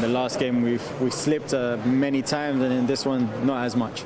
the last game we slipped many times, and in this one not as much.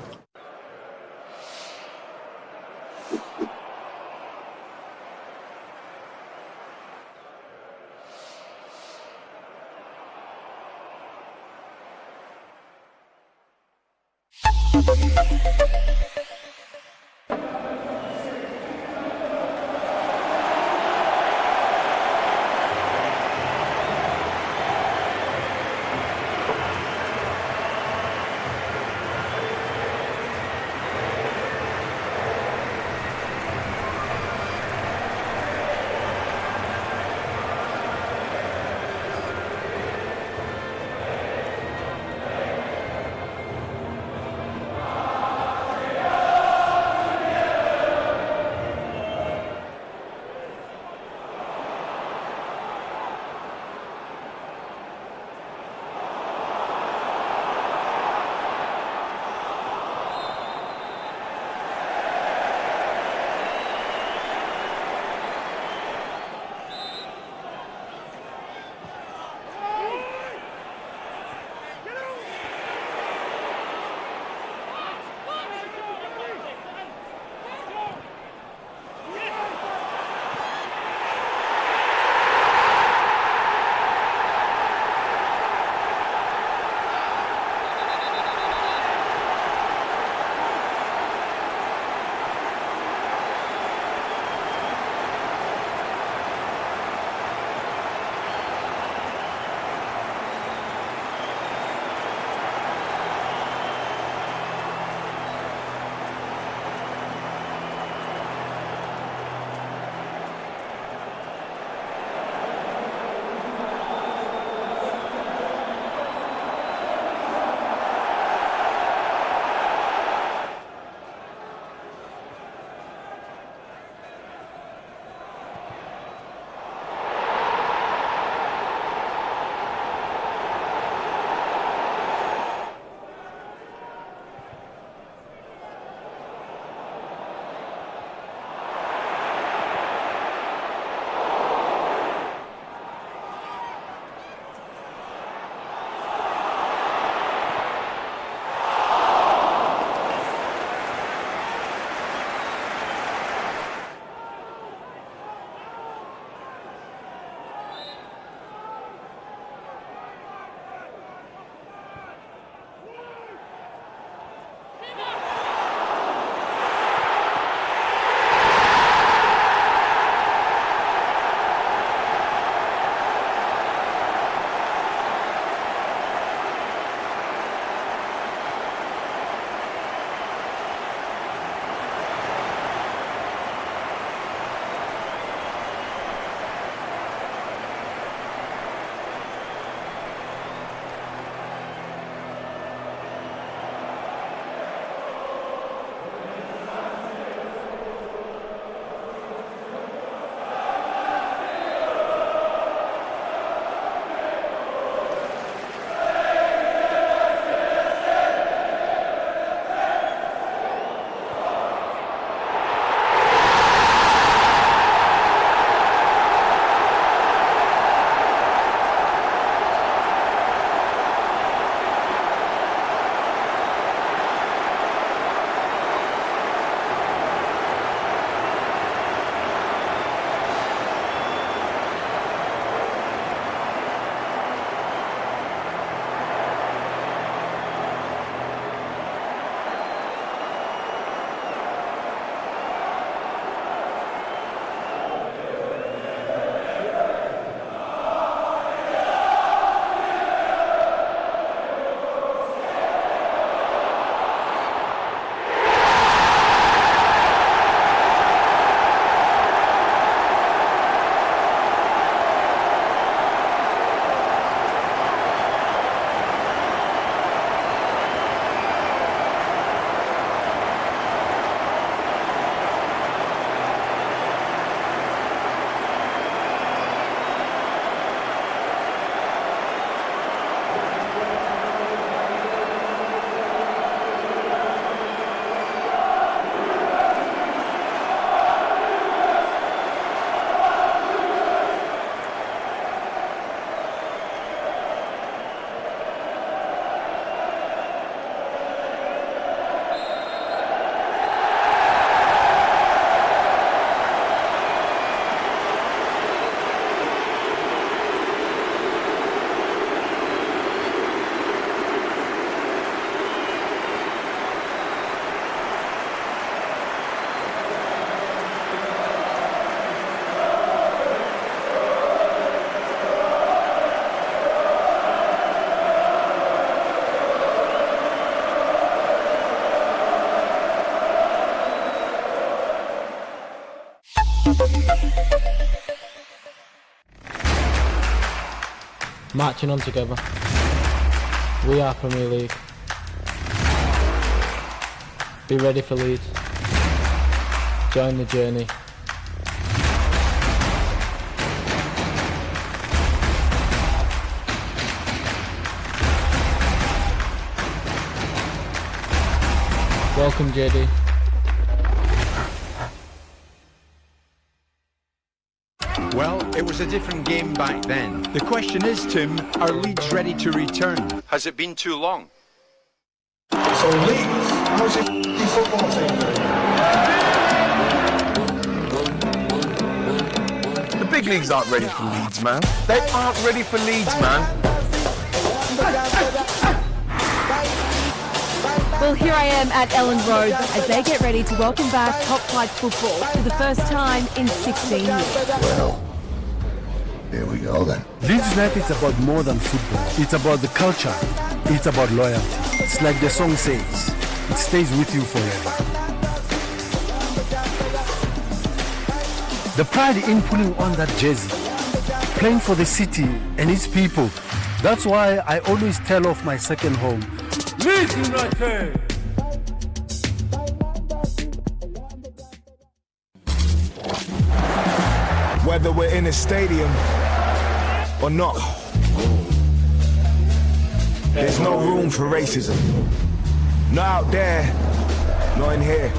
Marching on together. We are Premier League. Be ready for Leeds. Join the journey. Welcome, JD. Well, it was a different game back then. The question is, Tim, are Leeds ready to return? Has it been too long? So Leeds, how's your football team doing? The big leagues aren't ready for Leeds, man. They aren't ready for Leeds, man. Well, here I am at Ellen Road as they get ready to welcome back top-flight football for the first time in 16 years. Well, here we go then. Leeds United is about more than football. It's about the culture. It's about loyalty. It's like the song says, it stays with you forever. The pride in putting on that jersey, playing for the city and its people. That's why I always tell off my second home, Leeds United! Whether we're in a stadium or not, there's no room for racism. Not out there, not in here.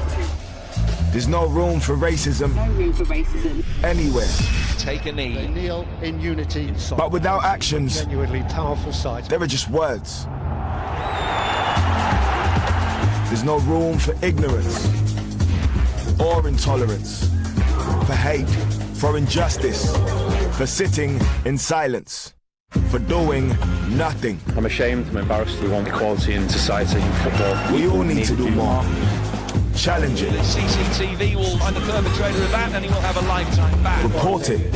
There's no room for racism. No room for racism. Anywhere. Take a knee. They kneel in unity. But without actions, Genuinely powerful sight. there are just words. There's no room for ignorance or intolerance, for hate, for injustice, for sitting in silence, for doing nothing. I'm ashamed, I'm embarrassed. We want equality in society and football. We all need to do more. Challenge it. CCTV will find the perpetrator of that and he will have a lifetime ban. Report it.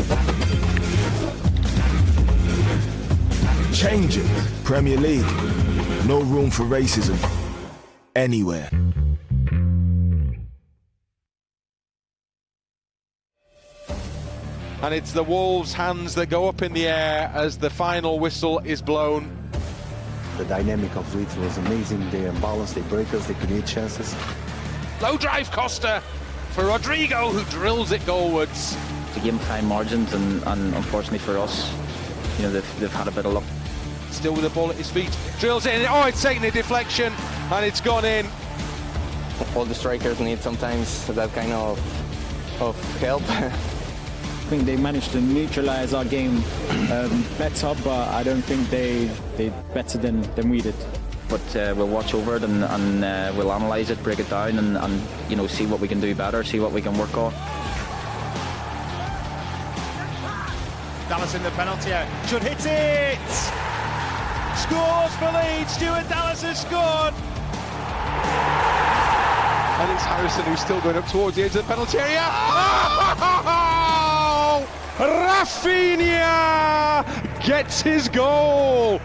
Change it. Premier League. No room for racism. Anywhere. And it's the Wolves' hands that go up in the air as the final whistle is blown. The dynamic of Leeds was amazing. They unbalanced, they break us, they create chances. Low drive Costa for Rodrigo, who drills it goalwards. To give them high margins, and unfortunately for us, you know, they've had a bit of luck. Still with the ball at his feet, drills it in. Oh, it's taken a deflection and it's gone in. All the strikers need sometimes that kind of help. I think they managed to neutralise our game better, but I don't think they better than we did. But we'll watch over it and we'll analyse it, break it down, and you know, see what we can do better, see what we can work on. Dallas in the penalty area, should hit it! Scores for Leeds, Stuart Dallas has scored! And it's Harrison who's still going up towards the edge of the penalty area. Oh! Rafinha gets his goal!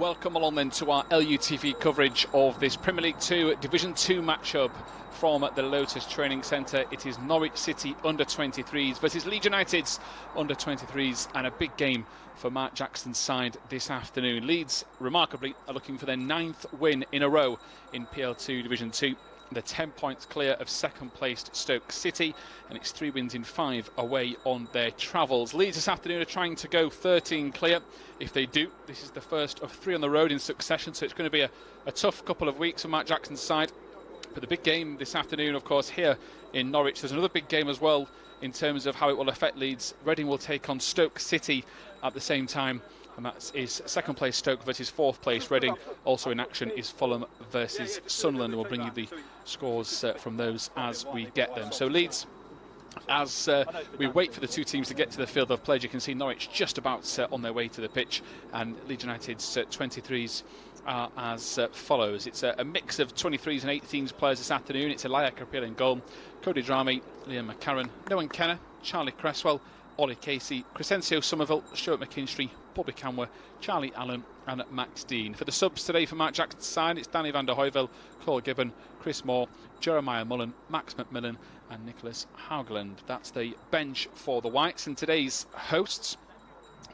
Welcome along then to our LUTV coverage of this Premier League 2 Division 2 matchup from the Lotus Training Centre. It is Norwich City U23s versus Leeds United's U23s, and a big game for Mark Jackson's side this afternoon. Leeds, remarkably, are looking for their 9th win in a row in PL2 Division 2. They're 10 points clear of second-placed Stoke City, and it's 3 wins in 5 away on their travels. Leeds this afternoon are trying to go 13 clear. If they do, this is the first of 3 on the road in succession, so it's going to be a tough couple of weeks for Mark Jackson's side. But the big game this afternoon, of course, here in Norwich. There's another big game as well in terms of how it will affect Leeds. Reading will take on Stoke City at the same time, and that is second place Stoke versus 4th place Reading. Also in action is Fulham versus Sunderland, and we'll bring you the scores from those as we get them. So Leeds, as we wait for the 2 teams to get to the field of play, you can see Norwich just about on their way to the pitch, and Leeds United's 23s are as follows. It's a mix of 23s and 18s players this afternoon. It's Elia Kapil in goal, Cody Drameh, Liam McCarron, Noah Kenner, Charlie Cresswell, Ollie Casey, Crescencio Somerville, Stuart McKinstry, Bobby Canwer, Charlie Allen and Max Dean. For the subs today for Mark Jackson's side, it's Danny van der Heuvel, Cole Gibbon, Chris Moore, Jeremiah Mullen, Max McMillan and Nicholas Haugeland. That's the bench for the Whites. And today's hosts,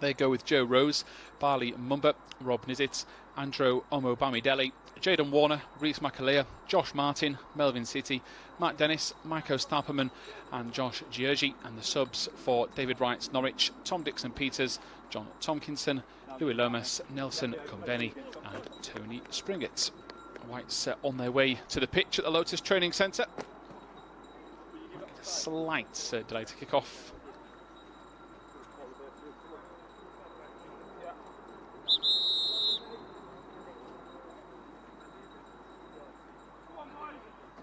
they go with Joe Rose, Barley Mumba, Rob Nizit, Andrew Omobamidele, Jayden Warner, Reece McAleer, Josh Martin, Melvin City, Matt Dennis, Maiko Starperman and Josh Giergi. And the subs for David Wright's Norwich, Tom Dixon-Peters, John Tomkinson, Louis Lomas, Nelson Combeni and Tony Springett. Whites on their way to the pitch at the Lotus Training Centre. A slight delay to kick off.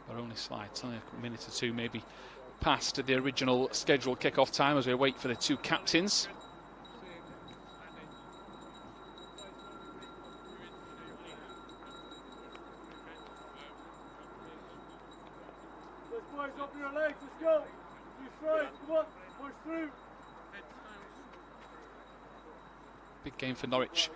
But only slight, it's only a minute or 2 maybe past the original scheduled kick-off time as we wait for the 2 captains. Boys, open your legs, let's go. You strides, come on, push through. Big game for Norwich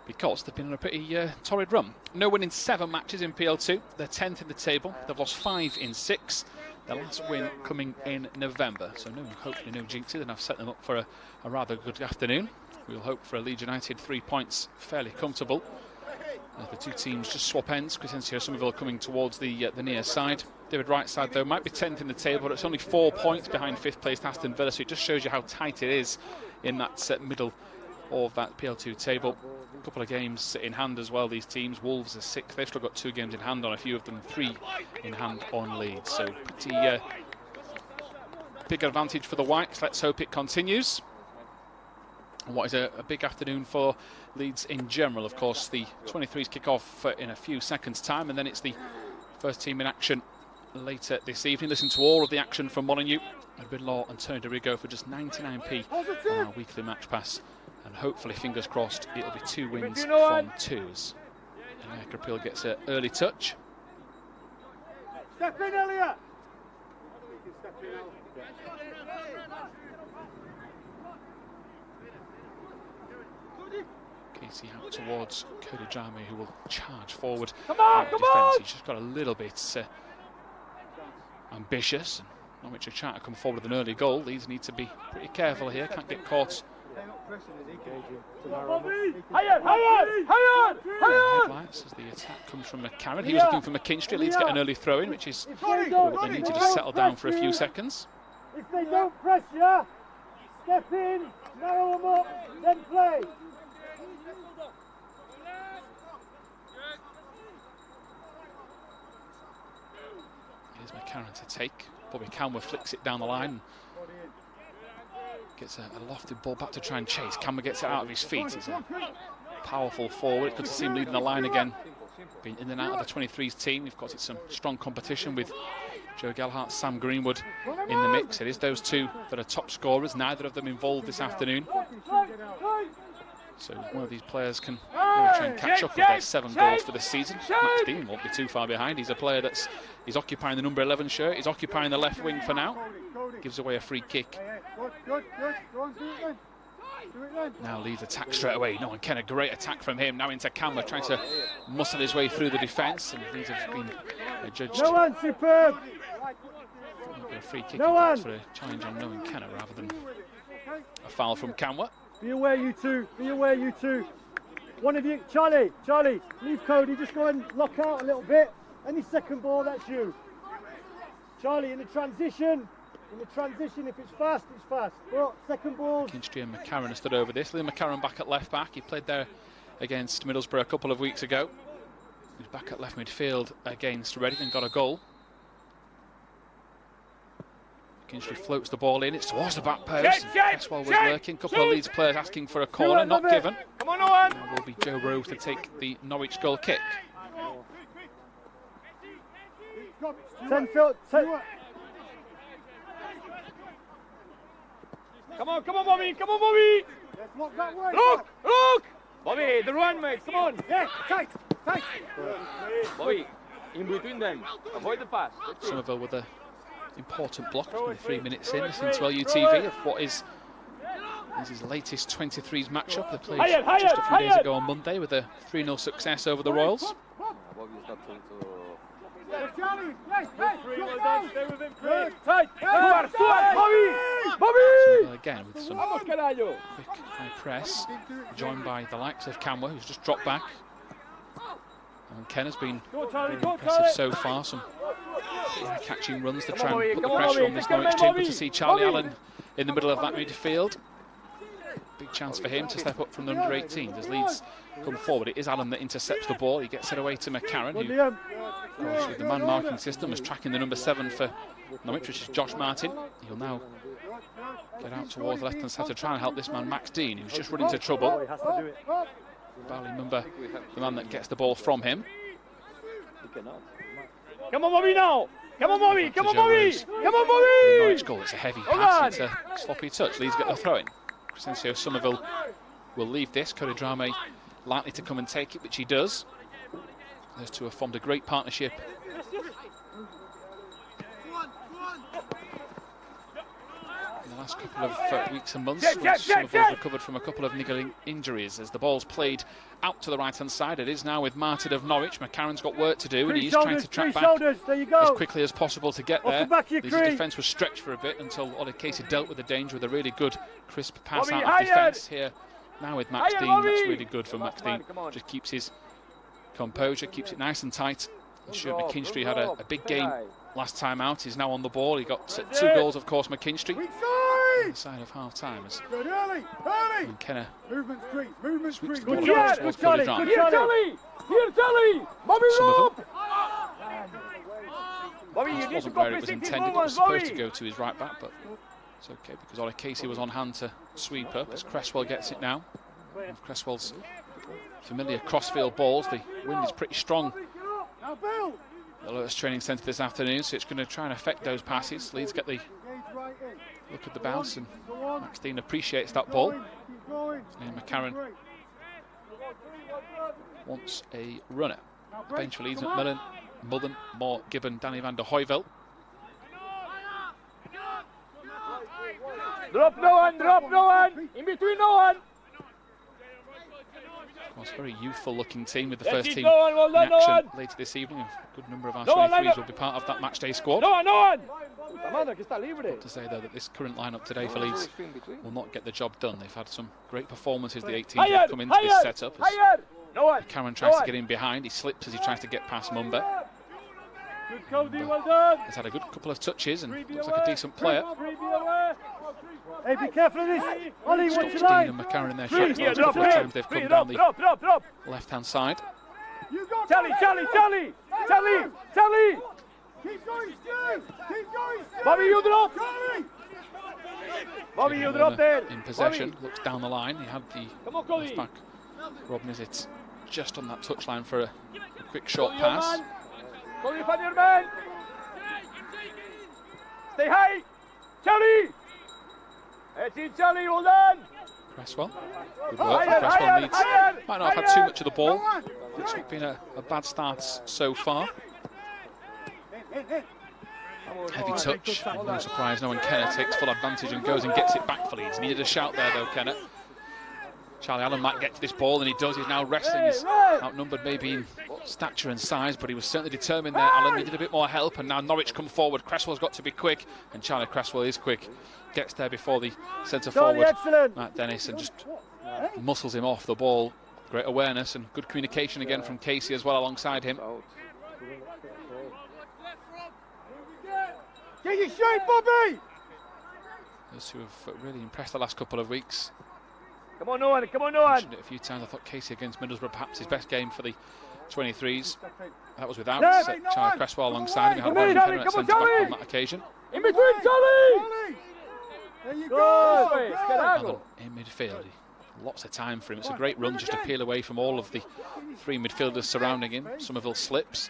because they've been on a pretty torrid run. No win in 7 matches in PL2. They're 10th in the table. They've lost 5 in 6. Their last win coming in November. So hopefully no jinxes, and I've set them up for a rather good afternoon. We'll hope for a Leeds United 3 points, fairly comfortable. As the 2 teams just swap ends. Crescencio Somerville coming towards the near side. David Wright's side, though, might be 10th in the table, but it's only 4 points behind 5th place Aston Villa, so it just shows you how tight it is in that middle of that PL2 table. A couple of games in hand as well, these teams. Wolves are 6th. They've still got 2 games in hand on a few of them, 3 in hand on Leeds. So pretty big advantage for the Whites. Let's hope it continues. What is a big afternoon for Leeds in general. Of course, the 23s kick off in a few seconds' time, and then it's the first team in action later this evening. Listen to all of the action from Molineux, Binlaw and Tony DeRigo for just 99p on our weekly match pass. And hopefully, fingers crossed, it'll be 2 wins from 2s. And Kapil gets an early touch. Step in, Elliot! Casey out towards Cody Drameh, who will charge forward. Come on, come on! He's just got a little bit ambitious. Norwich are trying to come forward with an early goal. These need to be pretty careful here. Can't get caught. Headlights as the attack comes from McCarron. He was looking for McKinstry. Leeds get an early throw in, which is what they need to just settle down for a few seconds. If they don't press you, step in, narrow them up, then play. Here's McCarron to take. Bobby Canwer flicks it down the line. Gets a lofted ball back to try and chase. Canwer gets it out of his feet. He's a powerful forward. Good to see him leading the line again. Been in and out of the 23s team. We've got some strong competition with Joe Gelhardt, Sam Greenwood in the mix. It is those 2 that are top scorers. Neither of them involved this afternoon. So one of these players can really try and catch up with their 7 goals for the season. Max Dean won't be too far behind. He's a player he's occupying the number 11 shirt. He's occupying the left wing for now. Gives away a free kick. Now Leeds attack straight away. No one can. A great attack from him. Now into Kamwa, trying to muscle his way through the defence. And Leeds have been judged. No one, superb. A free kick for a challenge on Noah Kenna rather than a foul from Kamwa. Be aware, you two. Be aware, you two. One of you, Charlie, leave Cody. Just go and lock out a little bit. Any second ball, that's you. Charlie, in the transition, if it's fast, it's fast. But second ball. Kinstry and McCarran have stood over this. Liam McCarran back at left back. He played there against Middlesbrough a couple of weeks ago. He's back at left midfield against Reading and got a goal. Kinstry floats the ball in. It's towards the back post. Cresswell was lurking. A couple of Leeds players asking for a corner, not given. Come on, Owen. Now will be Joe Rowe to take the Norwich goal kick. 10 field. Come on, Bobby. Come on, Bobby. Look. Bobby, the run, mate. Come on. Yeah, tight. Bobby, in between them. Avoid the pass. Somerville with a important block, 3 minutes in, listening to LUTV of what is his latest 23s matchup. They played just a few days ago on Monday with a 3-0 success over the Royals. Somerville again with some quick high press, joined by the likes of Kamwa, who's just dropped back. And Ken has been impressive so far, some catching runs to try and put the pressure on this Norwich team. But to see Charlie Allen in the middle of that midfield, big chance for him to step up from the under-18s as Leeds come forward. It is Allen that intercepts the ball. He gets it away to McCarran, who, of course, with the man-marking system, is tracking the number 7 for Norwich, which is Josh Martin. He'll now get out towards the left-hand side to try and help this man, Max Dean, who's just run into trouble. Barely remember the man that gets the ball from him. Come on, Bobby, now! Come on, Bobby! Come on, Bobby! The Norwich goal, it's a heavy pass, it's a sloppy touch. Leeds get the throw-in. Crescencio Somerville will leave this. Cody Drame likely to come and take it, which he does. Those two have formed a great partnership. In the last couple of weeks and months, Somerville's recovered from a couple of niggling injuries as the ball's played out to the right-hand side. It is now with Martin of Norwich. McCarran's got work to do, and he's trying to track back as quickly as possible to get there. The defence was stretched for a bit until Olekese dealt with the danger with a really good, crisp pass out of defence here. Now with Max Dean, that's really good for Max Dean. Just keeps his composure, keeps it nice and tight. Sure, McKinstry had a big game last time out. He's now on the ball. He got 2 goals, of course, McKinstry. On the side of half-time as McKenna sweeps the ball across towards Cody Drame. Here, Charlie! Bobby, Somerville. Bobby, This wasn't where it was intended. It was supposed to go to his right back, but it's okay because Olekese was on hand to sweep up as Cresswell gets it now. With Cresswell's familiar crossfield balls, the wind is pretty strong at the Lotus Training Centre this afternoon, so it's going to try and affect those passes. Leeds get the look at the bounce, and Max Dean appreciates that ball. And McCarran wants a runner. Bench for Leeds: McMillan, Mullen, Moore, Gibbon, Danny van der Heuvel. Drop no one! In between no one! Of course, very youthful looking team with the first team in action later this evening. A good number of our 23s will be part of that matchday squad. No one! Got to say though that this current lineup today for Leeds will not get the job done. They've had some great performances, the 18s that have come into this setup. Cameron tries to get in behind, he slips as he tries to get past Mumba. Good Cody, well done! He's had a good couple of touches and looks like a decent player. Hey, be careful of this! Ollie, what's your Dean line? and McCarran in their shots. A couple of times they've come down the left-hand side. Charlie! Keep going, Stu! Keep going, Stu! Bobby, you drop! Bobby, you drop there! In possession, looks down the line. He had the left back, Rob Nizic, just on that touchline for a quick short pass. Cody, find your man! Stay high! Charlie! That's it, Charlie, well done! Cresswell. Good work for Cresswell. Leeds might not have had too much of the ball. It's been a bad start so far. Heavy touch. No surprise, no one. Kenna takes full advantage and goes and gets it back for Leeds. Needed a shout there though, Kenna. Charlie Allen might get to this ball, and he does. He's now wrestling. He's outnumbered maybe in stature and size, but he was certainly determined there. Allen needed a bit more help, and now Norwich come forward. Cresswell's got to be quick, and Charlie Cresswell is quick. Gets there before the centre forward, Matt Dennis, and just muscles him off the ball. Great awareness and good communication again from Casey as well alongside him. Get your shape, Bobby! Those who have really impressed the last couple of weeks. Come on, Owen, come on, Owen! I mentioned it a few times. I thought Casey against Middlesbrough perhaps his best game for the 23s. That was without Charlie Cresswell alongside him. He had one at centre back on that occasion. In between, Charlie! There you go! Allen in midfield. Lots of time for him. It's a great run just to peel away from all of the three midfielders surrounding him. Somerville slips.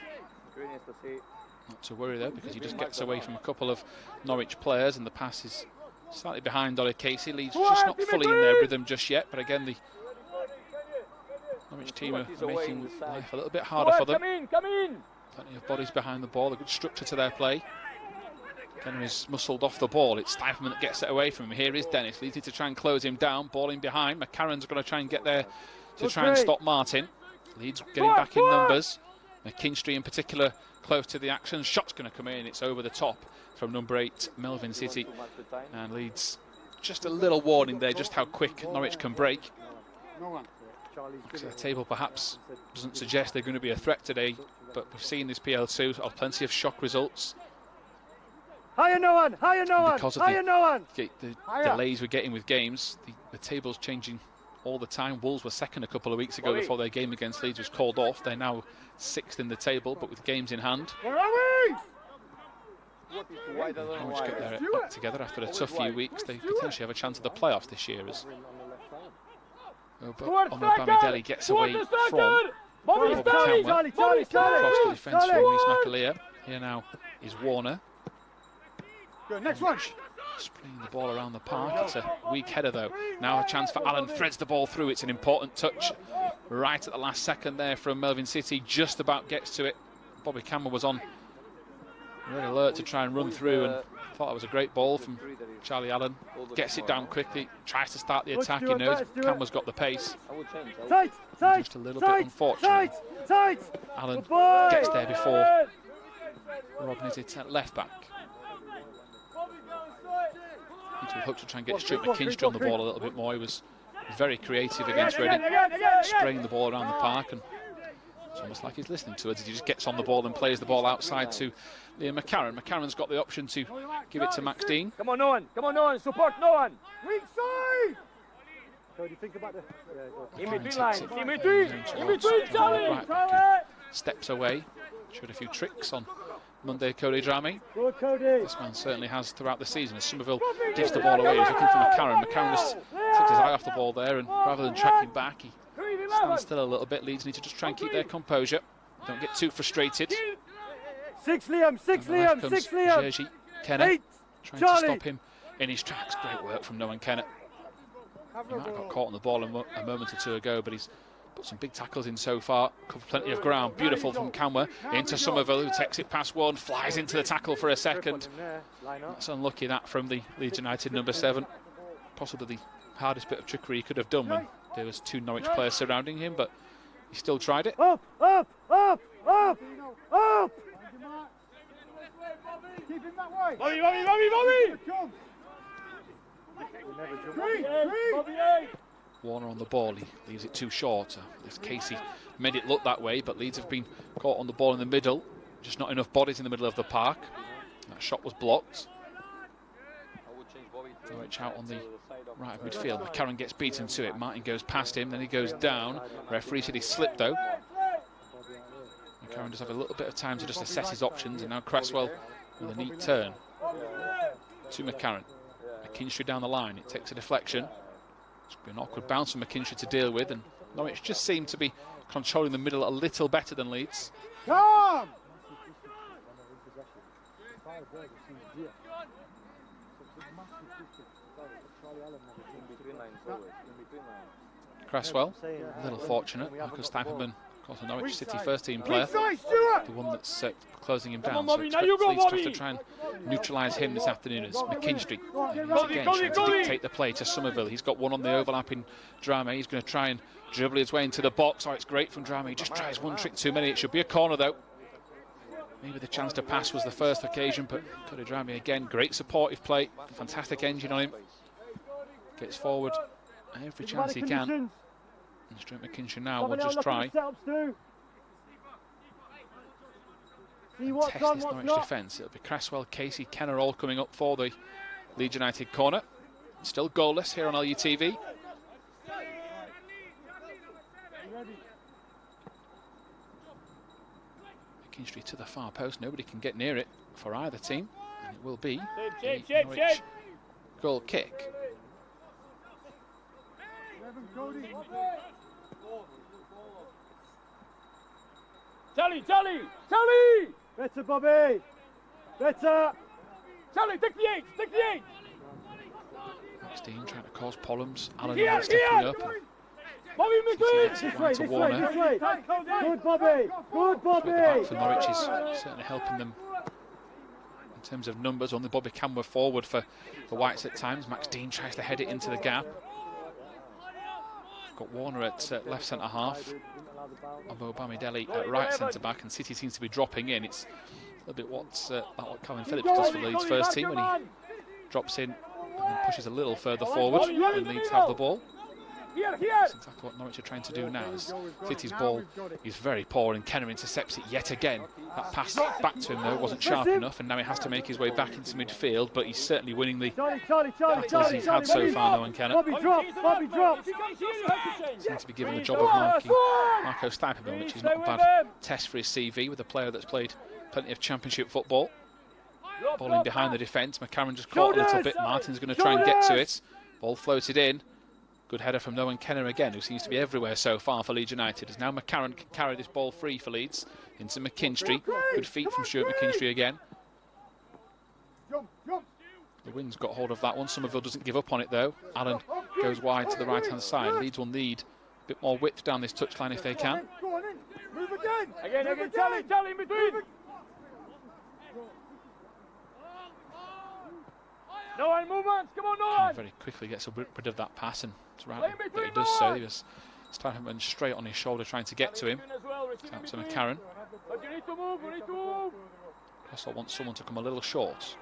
Not to worry though, because he just gets away from a couple of Norwich players, and the pass is slightly behind Ollie Casey. Leeds just not fully in their rhythm just yet, but again the Norwich team are making life a little bit harder for them. Plenty of bodies behind the ball, a good structure to their play. Henry's muscled off the ball. It's Stuyvesant that gets it away from him. Here is Dennis. Leeds need to try and close him down. Ball in behind. McCarran's going to try and get there to try and stop Martin. Leeds getting back in numbers. McKinstry in particular close to the action. Shot's going to come in. It's over the top from number 8, Melvin City. And Leeds, just a little warning there, just how quick Norwich can break. The table perhaps doesn't suggest they're going to be a threat today, but we've seen this PL2 of plenty of shock results. Higher no one, higher no one, Because of higher no one. The delays we're getting with games, the table's changing all the time. Wolves were second a couple of weeks ago before their game against Leeds was called off. They're now 6th in the table, but with games in hand. Where are we? Norwich get their back together after a tough few weeks. They potentially have a chance at the playoffs this year as Omobamidele gets away from Bobby Campbell. Across the defence from Reece McAleer. Here now is Warner. Good, next one. Spraying the ball around the park. It's a weak header though. Now a chance for Allen. Threads the ball through. It's an important touch right at the last second there from Melvin City. Just about gets to it. Bobby Campbell was on red alert to try and run through, and thought that was a great ball from Charlie Allen. Gets it down quickly. Tries to start the attack. He knows Campbell's got the pace. Just a little bit unfortunate. Allen gets there before Robin is it at left back. He hoped to try and get Stuart McKinstry on the ball a little bit more. He was very creative against Reading, spraying the ball around the park, and it's almost like he's listening to us. He just gets on the ball and plays the ball outside to Liam McCarran. McCarran's got the option to give it to Max Dean. Come on, Owen. Come on, Owen. Support, Owen. Weak side. So do you think about the in between lines? In between, Charlie. Right, steps away. Showed a few tricks on Monday, Cody Drami. This man certainly has throughout the season. As Somerville gives the ball away, he's looking for McCarran. McCarran just takes his eye off the ball there, and rather than tracking back, he stands still a little bit. Leeds need to just try and keep their composure. Don't get too frustrated. 6 Liam, 6 Liam, 6 Liam. Jerzy Kennett trying to stop him in his tracks. Great work from Noah Kennett. He might have got caught on the ball a moment or two ago, but he's put some big tackles in so far, covered plenty of ground. Beautiful from Camwer into Somerville, who takes it past one, flies into the tackle for a second. That's unlucky, that from the Leeds United number 7. Possibly the hardest bit of trickery he could have done when there was 2 Norwich players surrounding him, but he still tried it. Up, up, up, up, up. Keep him that way. Bobby, Bobby, Bobby, Bobby. Warner on the ball, he leaves it too short. Casey made it look that way, but Leeds have been caught on the ball in the middle. Just not enough bodies in the middle of the park. That shot was blocked. Norwich out on the right of midfield. McCarran gets beaten to it. Martin goes past him, then he goes down. Referee said he slipped though. McCarran does have a little bit of time to just assess his options, and now Cresswell with a neat turn to McCarran. McKinstry down the line. It takes a deflection. It's been an awkward bounce from McKinstry to deal with, and Norwich just seem to be controlling the middle a little better than Leeds. Come! Cresswell, a little fortunate. Michael Stuyvesant course, a Norwich City first-team player, the one that's closing him down. So expect Leeds to have to try and neutralise him this afternoon as McKinstry again trying to dictate the play to Somerville. He's got one on the overlapping Drame. He's going to try and dribble his way into the box. Oh, it's great from Drame. He just tries one trick too many. It should be a corner, though. Maybe the chance to pass was the first occasion, but Cody Drame again, great supportive play. Fantastic engine on him. Gets forward every chance he can. And Stuart McKinstry now will just try test this Norwich defence. It'll be Cresswell, Casey, Kenner all coming up for the Leeds United corner. Still goalless here on LUTV. McKinstry to the far post. Nobody can get near it for either team. And it will be a Norwich goal kick. Charlie! Better, Bobby! Better! Charlie, take the eight! Max Dean trying to cause problems. Alan Neal stepping up. Bobby, this way. Good, Bobby! Good, Bobby! The back for Norwich is certainly helping them in terms of numbers. Only Bobby Camworth forward for the Whites at times. Max Dean tries to head it into the gap. Got Warner at left centre half. Obo Bamidele at right centre back, and City seems to be dropping in. It's a little bit what Calvin Phillips does for Leeds first team when he drops in and then pushes a little further forward when Leeds have the ball. That's exactly what Norwich are trying to do now. As City's ball is very poor and Kenner intercepts it yet again. That pass back to him though wasn't sharp enough, and now he has to make his way back into midfield, but he's certainly winning the battles he's had so far, Noah Kenner. Bobby drop! Seems to be given the job of marking Marco Stipeman, which is not a bad test for his CV with a player that's played plenty of championship football. Ball in behind the defence. McCarron just caught a little bit. Martin's going to try and get to it. Ball floated in. Good header from Noah Kenner again, who seems to be everywhere so far for Leeds United. As now McCarron can carry this ball free for Leeds into McKinstry. Good feet from Stuart McKinstry again. The wing's got hold of that one. Somerville doesn't give up on it though. Allen goes wide to the right-hand side. Leeds will need a bit more width down this touchline if they can. Move again! Again, Charlie, in between! No one movements, come on, no one! Very quickly gets rid of that pass, and it's right that he does so. He was starting straight on his shoulder trying to get to him. It's out to McCarron. But you need to move, Cresswell wants someone to come a little short.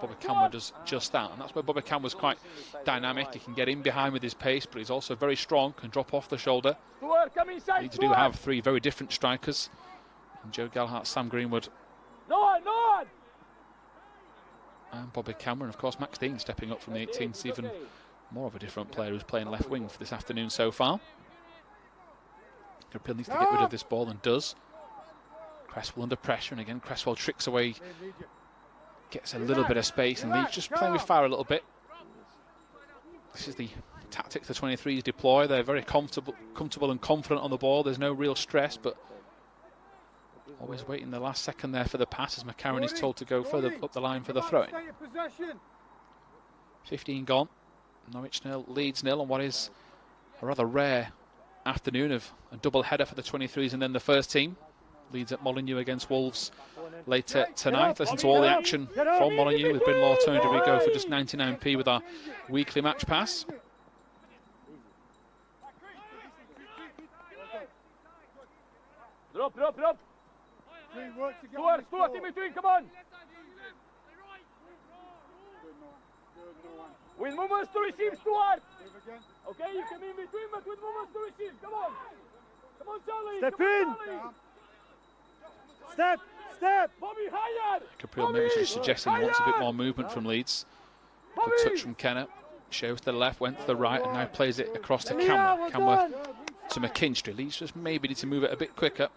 Bobby Camworth does just that, and that's where Bobby Camworth's quite dynamic. He can get in behind with his pace, but he's also very strong, can drop off the shoulder. Leeds do have three very different strikers, and Joe Gallagher, Sam Greenwood, no one! And Bobby Cameron, of course. Max Dean stepping up from the 18th, even more of a different player who's playing left wing for this afternoon so far. Capel needs to get rid of this ball and does. Cresswell under pressure, and again Cresswell tricks away, gets a little bit of space, and Leeds just playing with fire a little bit. This is the tactics the 23s deploy. They're very comfortable and confident on the ball. There's no real stress, but always waiting the last second there for the pass as McCarron is told to go further up the line for the throw-in. 15 gone. Norwich 0, Leeds 0 on what is a rather rare afternoon of a double header for the 23s and then the first team. Leeds at Molineux against Wolves later tonight. Listen to all the action from Molineux with Brynlaw Tony DeRico for just 99p with our weekly match pass. Drop! Stuart, in between, come on! With movements to receive, Stuart! Okay, you come in between, but with movements to receive, come on! Come on, Charlie! Step in! Step! Bobby, higher! Capel maybe just suggesting he wants a bit more movement from Leeds. Good touch from Kenner. Shows to the left, went to the right, and now plays it across to Camworth. Camworth to McKinstry. Leeds just maybe need to move it a bit quicker.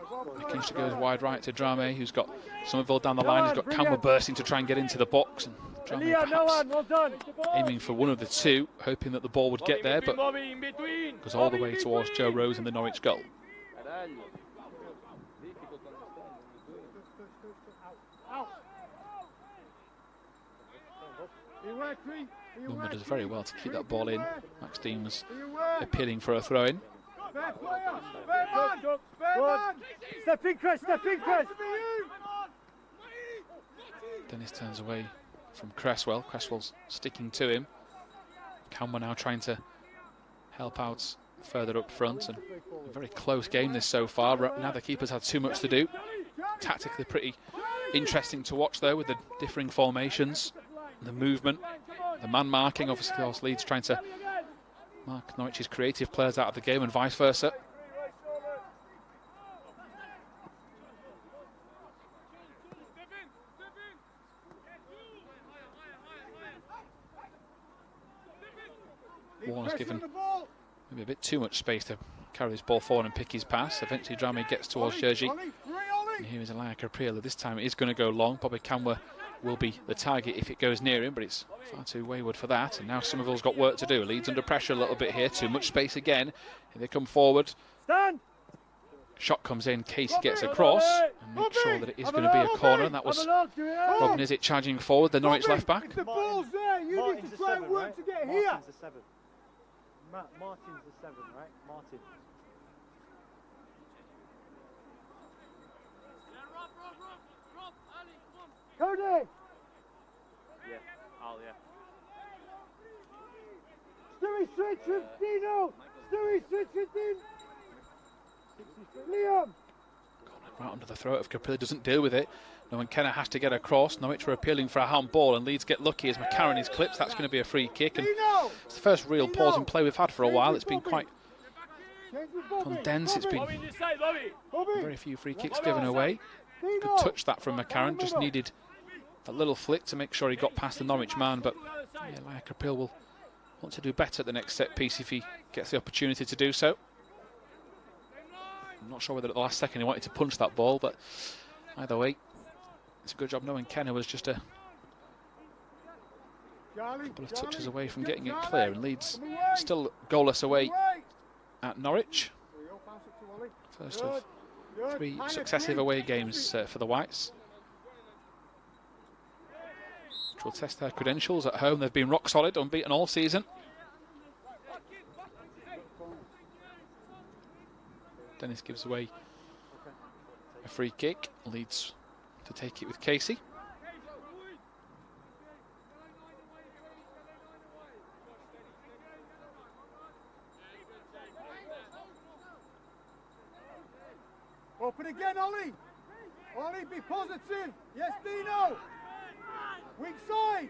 McKinstry goes wide right to Drame, who's got Somerville down the line. He's got Camworth bursting to try and get into the box. And Drame perhaps aiming for one of the two, hoping that the ball would get there, but goes all the way towards Joe Rose and the Norwich goal. Number does very well to keep that ball in. Max Dean was appealing for a throw-in. Step in, Chris, step in, Chris. Dennis turns away from Cresswell. Cresswell's sticking to him. Camber now trying to help out further up front, and a very close game this so far. Now the keeper's had too much to do. Tactically pretty interesting to watch though, with the differing formations, the movement, the man marking. Obviously, of course, Leeds trying to mark Norwich's creative players out of the game and vice versa. Warner's given maybe a bit too much space to carry this ball forward and pick his pass. Eventually Drame gets towards Jerzy. And here is Elia Capriela. This time it is going to go long. Bobby Camwer will be the target if it goes near him, but it's far too wayward for that. And now Somerville's got work to do. Leeds under pressure a little bit here. Too much space again. Here they come forward. Stand. Shot comes in. Casey gets across and makes sure that it is going to be a corner. And that was Robin Izzet charging forward, the Norwich left back. The ball's there. You need to try and work to get here. Martin's the 7. Martin's the 7, right? Martin. Cody! Yeah. Oh, yeah. Stewie, switch with Dino! Stewie, switch with Dino! Liam! Right under the throat of Capriela, doesn't deal with it. No, and Kenner has to get across. Norwich are appealing for a handball, and Leeds get lucky as McCarron is clipped. That's going to be a free kick, and it's the first real pause in play we've had for a while. It's been quite condensed. It's been very few free kicks given away. Good touch that from McCarron. Just needed a little flick to make sure he got past the Norwich man, but yeah, Elia Capriela will want to do better at the next set piece if he gets the opportunity to do so. I'm not sure whether at the last second he wanted to punch that ball, but either way, it's a good job knowing Kenner was just a couple of touches away from getting it clear, and Leeds still goalless away at Norwich. First of 3 successive away games for the Whites, which will test their credentials. At home they've been rock solid, unbeaten all season. Dennis gives away a free kick. Leeds to take it with Casey. Open again, Ollie! Ollie, be positive! Yes, Dino! Weak side!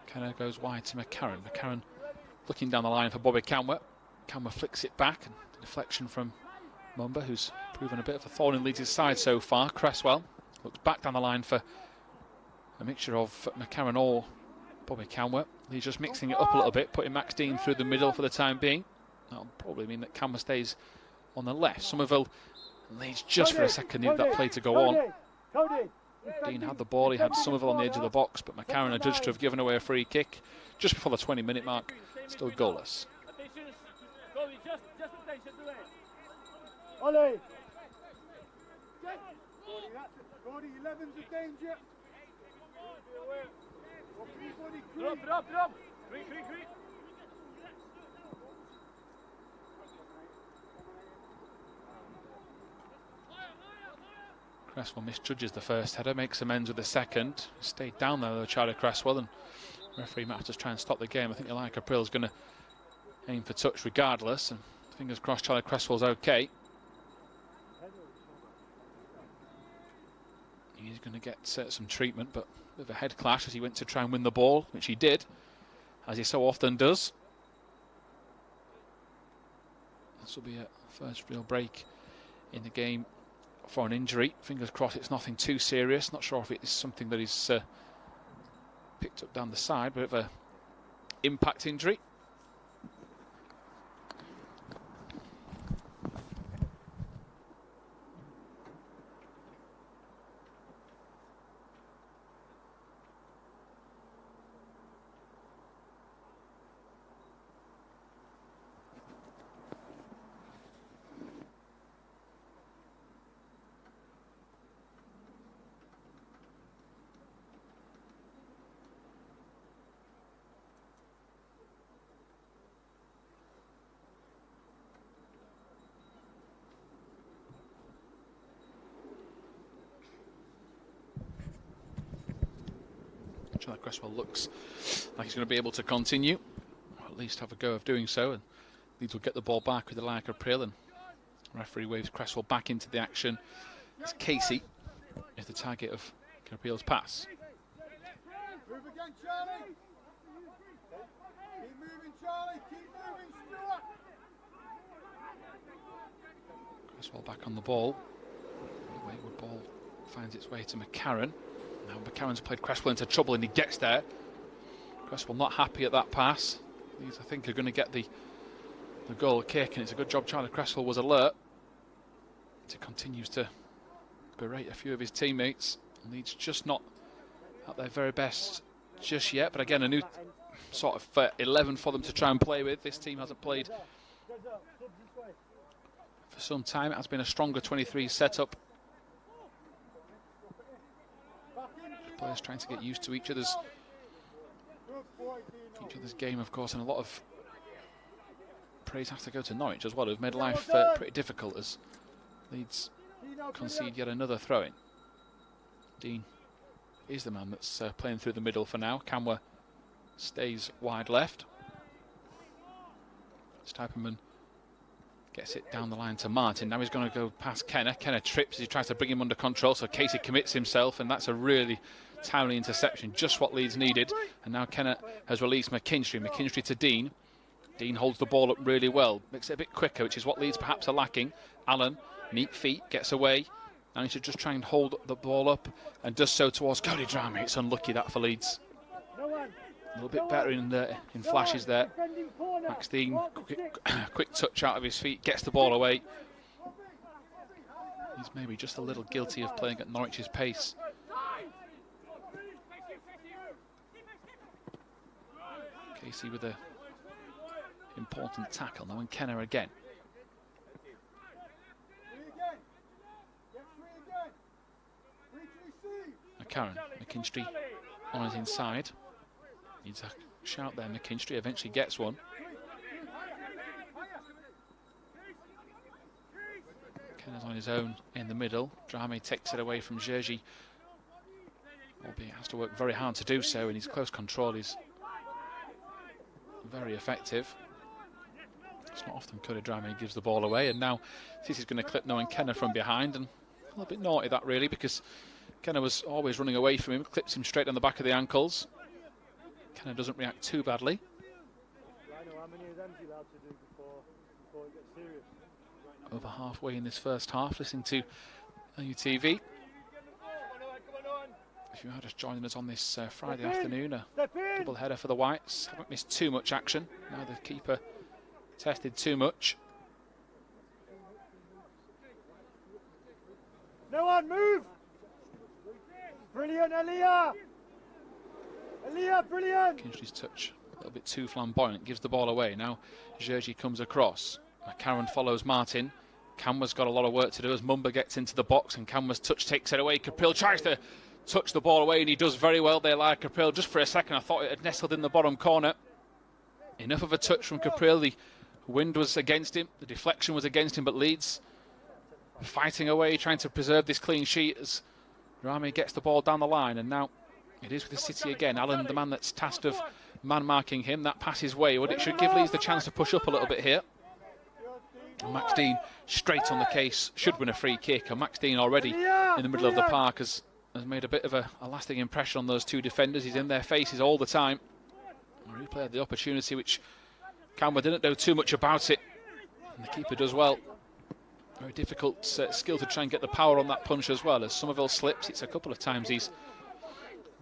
Kenner goes wide to McCarron. McCarron looking down the line for Bobby Camwer. Camwer flicks it back, and deflection from Mumba, who's proven a bit of a thorn in Leeds' side so far. Cresswell looks back down the line for a mixture of McCarron or Bobby Camwer. He's just mixing it up a little bit, putting Max Dean through the middle for the time being. That'll probably mean that Camwer stays on the left. Somerville and Leeds just for a second needed that play to go on. Dean had the ball, he had Somerville on the edge of the box, but McCarron adjudged to have given away a free kick just before the 20-minute mark. Still goalless. Ollie! Gordy, 11's a danger. Drop. Cresswell misjudges the first header, makes amends with the second. Stayed down there though, Charlie Cresswell, and referee might have to try and stop the game. I think Elia Capriela's going to aim for touch regardless, and fingers crossed Charlie Cresswell's okay. He's going to get some treatment, but a bit of a head clash as he went to try and win the ball, which he did, as he so often does. This will be a first real break in the game for an injury. Fingers crossed it's nothing too serious. Not sure if it is something that he's picked up down the side, but an impact injury. Charlie Cresswell looks like he's going to be able to continue, or at least have a go of doing so, and Leeds will get the ball back with Elia Capriel, and referee waves Cresswell back into the action as Casey is the target of Capriel's pass. Move again, Charlie. Keep moving, Charlie. Keep moving, Stuart. Cresswell back on the ball. The wayward ball finds its way to McCarran. Now McCarran's played Cresswell into trouble and he gets there. Cresswell not happy at that pass. These, I think, are going to get the goal kick, and it's a good job Charlie Cresswell was alert. He continues to berate a few of his teammates. Leeds just not at their very best just yet, but again, a new sort of 11 for them to try and play with. This team hasn't played for some time. It has been a stronger 23 setup. Players trying to get used to each other's game, of course, and a lot of praise has to go to Norwich as well, who've made life pretty difficult as Leeds concede yet another throw-in. Dean is the man that's playing through the middle for now. Camwa stays wide left. Stuyperman gets it down the line to Martin. Now he's going to go past Kenner. Kenner trips as he tries to bring him under control, so Casey commits himself, and that's a really timely interception, just what Leeds needed. And now Kenner has released McKinstry. McKinstry to Dean. Dean holds the ball up really well, makes it a bit quicker, which is what Leeds perhaps are lacking. Allen, neat feet, gets away. Now he should just try and hold the ball up, and does so towards Cody Drameh. It's unlucky that for Leeds. A little bit better in flashes there. Max Dean, quick touch out of his feet, gets the ball away. He's maybe just a little guilty of playing at Norwich's pace. Casey with a important tackle. Now, and Kenner again. McCarran, McKinstry on his inside. Needs a shout there, McKinstry eventually gets one. Kenner's on his own in the middle. Drameh takes it away from Jerzy. Albeit has to work very hard to do so, and his close control is very effective. It's not often Cody Drameh gives the ball away, and now this is going to clip Noah Kenner from behind, and a little bit naughty that really, because Kenner was always running away from him, clips him straight on the back of the ankles. Kenner doesn't react too badly. Over halfway in this first half, listening to LUTV. If you are just joining us on this Friday afternoon, a double header for the Whites. Haven't missed too much action. Now the keeper tested too much. No one move! Brilliant, Elia! Elia, brilliant! Kinsley's touch a little bit too flamboyant, gives the ball away. Now Jerzy comes across. McCarran follows Martin. Camwa's got a lot of work to do as Mumba gets into the box, and Camwa's touch takes it away. Capriel tries to touch the ball away, and he does very well there, like Capriel. Just for a second I thought it had nestled in the bottom corner. Enough of a touch from Capriel. The wind was against him, the deflection was against him, but Leeds fighting away, trying to preserve this clean sheet as Drameh gets the ball down the line. And now it is with the City again. Allen, the man that's tasked of man-marking him. That pass is wayward. It should give Leeds the chance to push up a little bit here. And Max Dean straight on the case, should win a free kick. And Max Dean already in the middle of the park has made a bit of a lasting impression on those two defenders. He's in their faces all the time. Replay had the opportunity, which Camwa didn't know too much about it. And the keeper does well. Very difficult skill to try and get the power on that punch as well. As Somerville slips, it's a couple of times he's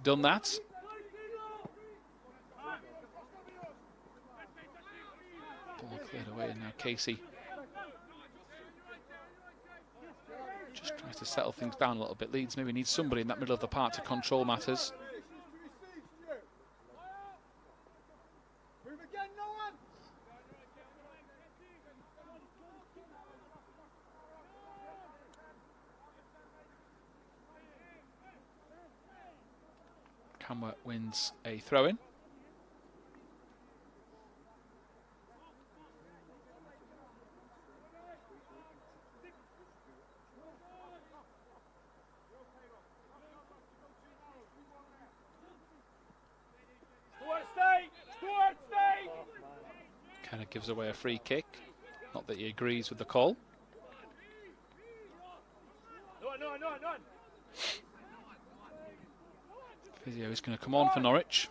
done that. Ball cleared away, and now Casey just tries to settle things down a little bit. Leeds maybe needs somebody in that middle of the park to control matters. Camwa wins a throw-in. gives away a free kick. Not that he agrees with the call. Physio is going to come on for Norwich.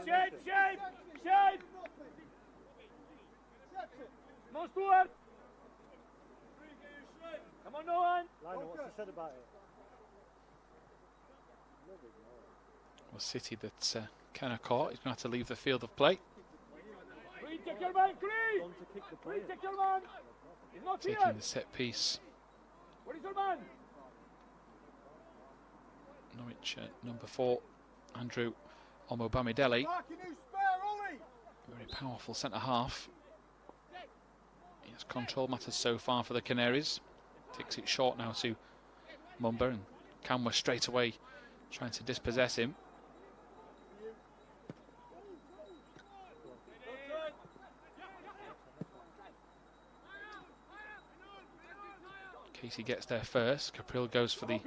Shape! No, Stuart! Come on, no one! Lionel, what's he said about it? Well, City that kind of caught. He's going to have to leave the field of play. Taking the set piece. Norwich number 4, Andrew Omobamidele. Very powerful centre half. He has controlled matters so far for the Canaries. Takes it short now to Mumba, and Camwa straight away trying to dispossess him. Casey gets there first. Caprill goes for the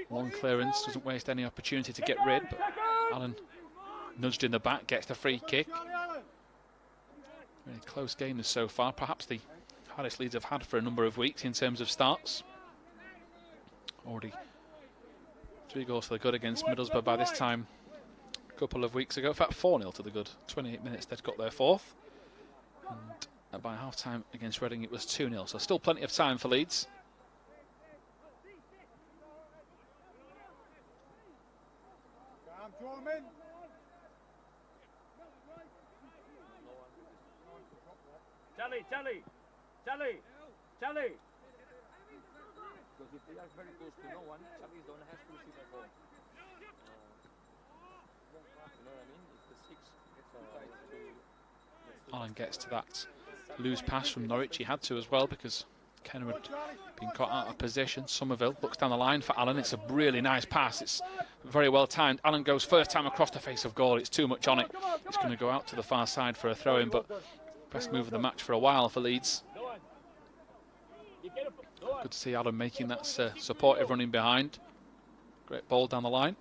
long clearance, doesn't waste any opportunity to get rid, but Allen nudged in the back, gets the free kick. Really close game so far, perhaps the hardest Leeds have had for a number of weeks in terms of starts. Already 3 goals to the good against Middlesbrough by this time a couple of weeks ago. In fact, 4-0 to the good. 28 minutes they'd got their 4th. And by half-time against Reading it was 2-0, so still plenty of time for Leeds. Charlie! Because if they are very close to no one, Charlie don't have to receive a ball. You know what I mean? If the 6 gets Allen gets to that loose pass from Norwich. He had to as well because Kenner had been caught out of position. Somerville looks down the line for Allen. It's a really nice pass. It's very well timed. Allen goes first time across the face of goal. It's too much on it. It's going to go out to the far side for a throw-in, but best move of the match for a while for Leeds. Good to see Allen making that supportive running behind. Great ball down the line.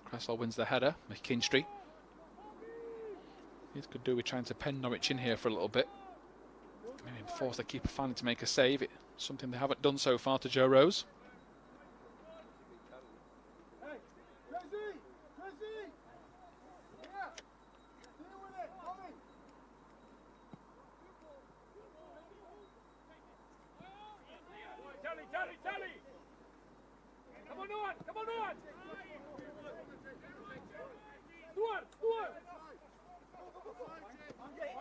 Cresswell wins the header. McKinstry. He could do with trying to pen Norwich in here for a little bit. Maybe force the keeper finally to make a save. It's something they haven't done so far to Joe Rose.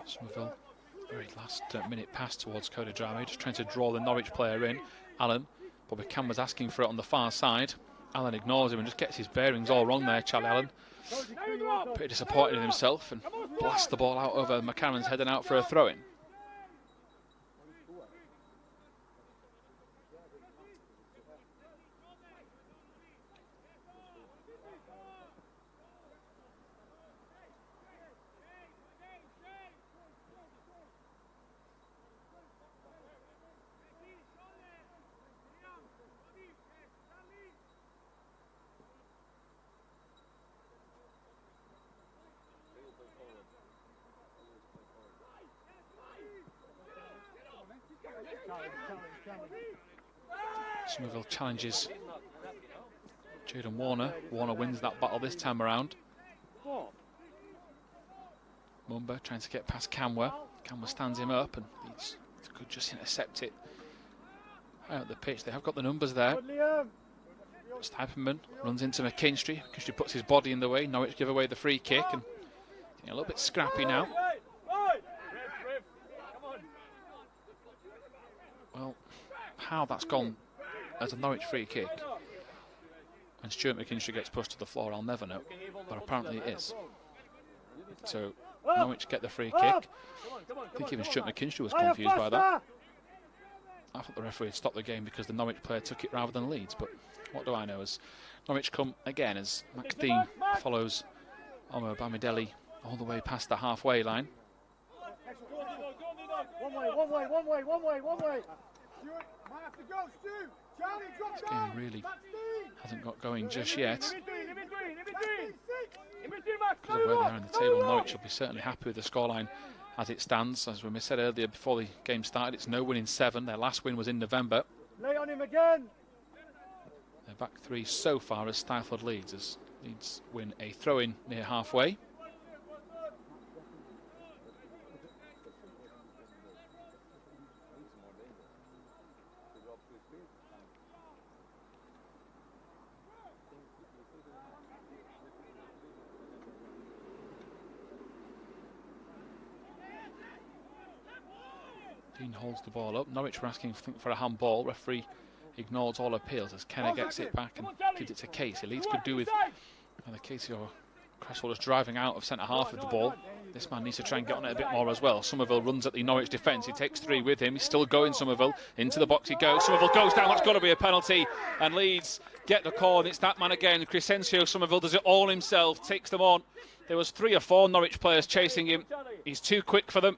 Somerville, very last minute pass towards Kodadrami, just trying to draw the Norwich player in. Allen, Bobby Cam was asking for it on the far side. Allen ignores him and just gets his bearings all wrong there, Charlie Allen. Pretty disappointed in himself and blasts the ball out over McCarran's head and out for a throw-in. Somerville challenges Jaden Warner. Warner wins that battle this time around. Mumba trying to get past Camwa. Camwa stands him up and he could just intercept it high up the pitch. They have got the numbers there. Stuyperman runs into McKinstry. McKinstry puts his body in the way. Norwich give away the free kick and getting a little bit scrappy now. Well, how that's gone as a Norwich free kick and Stuart McKinstry gets pushed to the floor, I'll never know, but apparently it is. So Norwich get the free kick. I think even Stuart McKinstry was confused by that. I thought the referee had stopped the game because the Norwich player took it rather than Leeds, but what do I know, as Norwich come again as Max Dean follows Omo Bamidele all the way past the halfway line. One way. This game really hasn't got going just yet. Because of where they are in the table, Norwich will be certainly happy with the scoreline as it stands. As we said earlier before the game started, it's no win in 7. Their last win was in November. Lay on him again. Their back three so far has stifled Leeds, as Leeds win a throw-in near halfway. Dean holds the ball up. Norwich were asking for a handball. Referee ignores all appeals as Kenner gets it back and gives it to Casey. Leeds could do with either Casey or Cresswell just driving out of centre half with the ball. This man needs to try and get on it a bit more as well. Somerville runs at the Norwich defence. He takes 3 with him. He's still going, Somerville. Into the box he goes. Somerville goes down. That's got to be a penalty. And Leeds get the call. And it's that man again. Crescencio Somerville does it all himself. Takes them on. There was 3 or 4 Norwich players chasing him. He's too quick for them.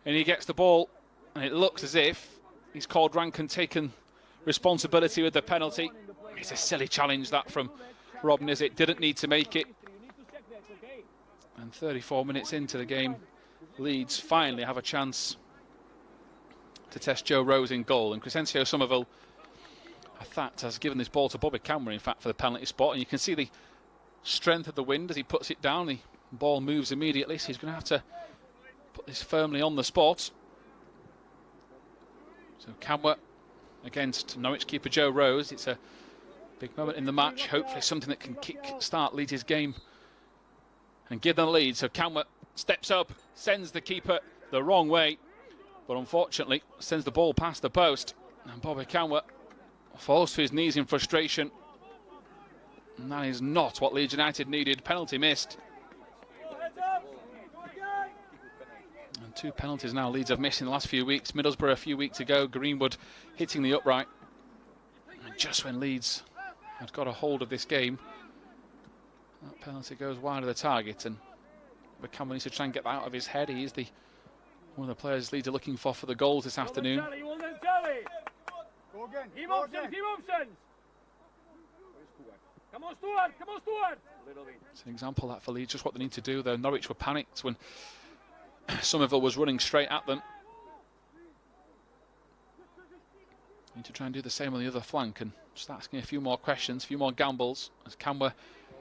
And he gets the ball. And it looks as if he's called rank and taken responsibility with the penalty. It's a silly challenge that from Rob Nizzet. Didn't need to make it. And 34 minutes into the game, Leeds finally have a chance to test Joe Rose in goal. And Crescencio Somerville, I thought, has given this ball to Bobby Cameron, in fact, for the penalty spot. And you can see the strength of the wind as he puts it down. The ball moves immediately, so he's going to have to put this firmly on the spot. So Camwer against Norwich keeper Joe Rose. It's a big moment in the match. Hopefully something that can kick-start Leeds' game and give them the lead. So Camwer steps up, sends the keeper the wrong way, but unfortunately sends the ball past the post. And Bobby Camwer falls to his knees in frustration. And that is not what Leeds United needed. Penalty missed. And 2 penalties now Leeds have missed in the last few weeks. Middlesbrough a few weeks ago, Greenwood hitting the upright. And just when Leeds had got a hold of this game, that penalty goes wide of the target, and Cameron needs to try and get that out of his head. He is one of the players Leeds are looking for the goals this afternoon. Keep options. Come on, Stuart. It's an example of that for Leeds, just what they need to do. Though Norwich were panicked when Somerville was running straight at them. Need to try and do the same on the other flank and just asking a few more questions, a few more gambles as Camwer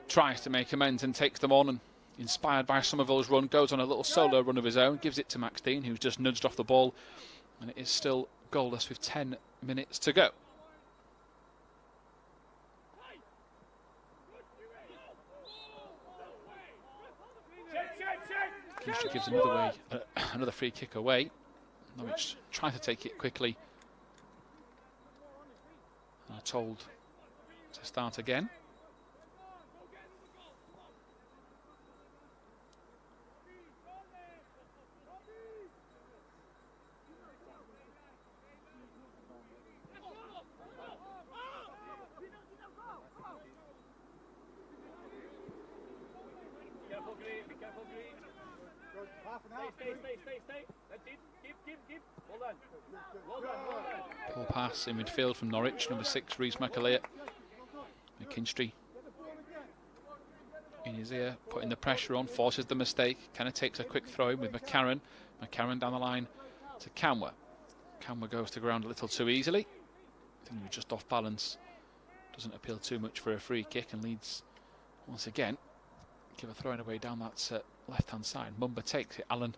tries to make amends and takes them on, and inspired by Somerville's run, goes on a little solo run of his own, gives it to Max Dean, who's just nudged off the ball, and it is still goalless with 10 minutes to go. Kinstry gives another free kick away. Norwich try to take it quickly. Are told to start again. Stay. That's it. Keep. Well done. Pull pass in midfield from Norwich, number 6, Rhys McAleer. McKinstry in his ear, putting the pressure on, forces the mistake. Kenner takes a quick throw in with McCarran. McCarran down the line to Camwer. Camwer goes to ground a little too easily. I think he was just off balance. Doesn't appeal too much for a free kick, and Leeds once again give a throwing away down that left-hand side. Mumba takes it. Allen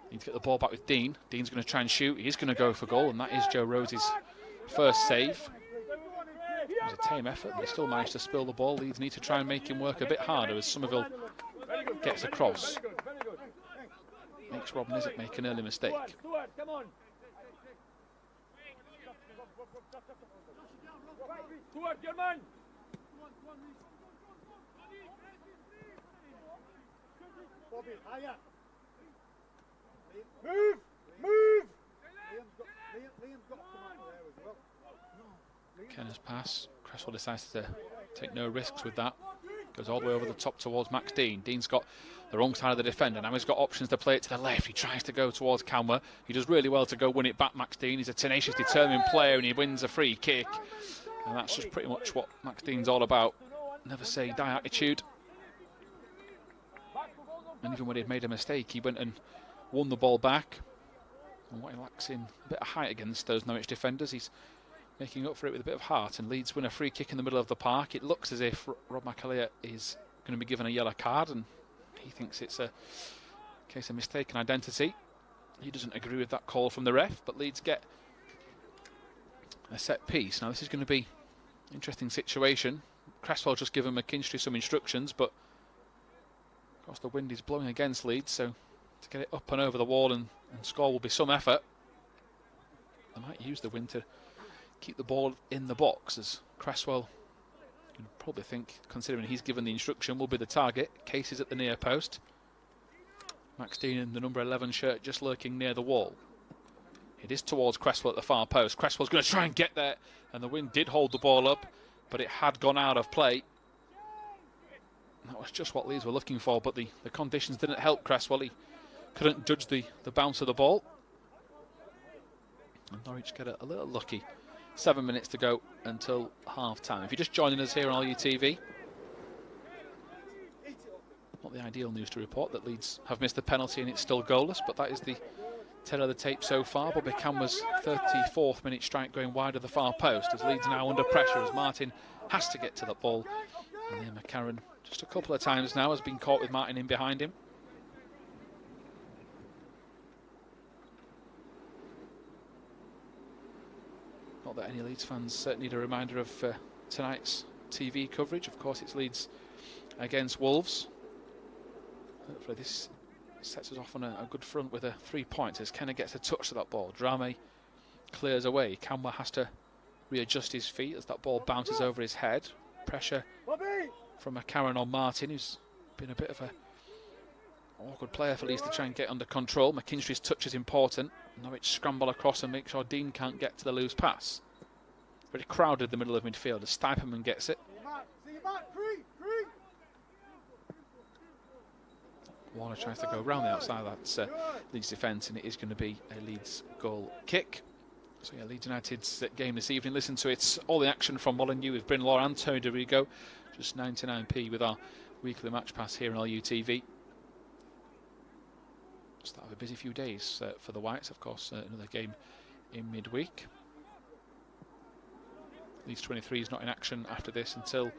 needs to get the ball back with Dean. Dean's going to try and shoot. He's going to go for goal, and that is Joe Rose's first save. It was a tame effort, but they still managed to spill the ball. Leeds need to try and make him work a bit harder as Somerville gets across. Makes Rob Nizzet make an early mistake. Stuart, your man. Bobby, higher. Move! Move! Liam's got to come out there as well. Kenner's pass. Cresswell decides to take no risks with that. Goes all the way over the top towards Max Dean. Dean's got the wrong side of the defender. Now he's got options to play it to the left. He tries to go towards Camber. He does really well to go win it back, Max Dean. He's a tenacious, determined player, and he wins a free kick. And that's just pretty much what Max Dean's all about. Never say die attitude. And even when he'd made a mistake, he went and won the ball back. And what he lacks in a bit of height against those Norwich defenders, he's making up for it with a bit of heart. And Leeds win a free kick in the middle of the park. It looks as if Rob McAleer is going to be given a yellow card, and he thinks it's a case of mistaken identity. He doesn't agree with that call from the ref, but Leeds get a set piece. Now this is going to be an interesting situation. Cresswell just given McKinstry some instructions, but of course the wind is blowing against Leeds, so to get it up and over the wall and score will be some effort. They might use the wind to keep the ball in the box, as Cresswell, you probably think, considering he's given the instruction, will be the target. Case is at the near post. Max Dean in the number 11 shirt just lurking near the wall. It is towards Cresswell at the far post. Cresswell's going to try and get there, and the wind did hold the ball up, but it had gone out of play. That was just what Leeds were looking for, but the conditions didn't help Cresswell. He couldn't judge the bounce of the ball. And Norwich get a little lucky. 7 minutes to go until half-time. If you're just joining us here on LUTV, not the ideal news to report that Leeds have missed the penalty and it's still goalless, but that is the tale of the tape so far. Bobby Camber's 34th minute strike going wide of the far post, as Leeds now under pressure, as Martin has to get to the ball. And then McCarran, just a couple of times now, has been caught with Martin in behind him. Not that any Leeds fans need a reminder of tonight's TV coverage. Of course, it's Leeds against Wolves. Hopefully this sets us off on a good front with a 3 points, as Kenner gets a touch to that ball. Drame clears away. Camber has to readjust his feet as that ball bounces over his head. Pressure from McCarran on Martin, who's been a bit of a awkward player for Leeds to try and get under control. McKinstry's touch is important. Norwich scramble across and make sure Dean can't get to the loose pass. Very crowded the middle of midfield as Stiperman gets it. Warner tries to go around the outside of that Leeds defence, and it is going to be a Leeds goal kick. So yeah, Leeds United's game this evening. Listen to it, all the action from Molyneux with Bryn Law and Tony DeRigo. Just 99p with our weekly match pass here on LUTV. Start of a busy few days for the Whites, of course. Another game in midweek. Leeds 23s not in action after this until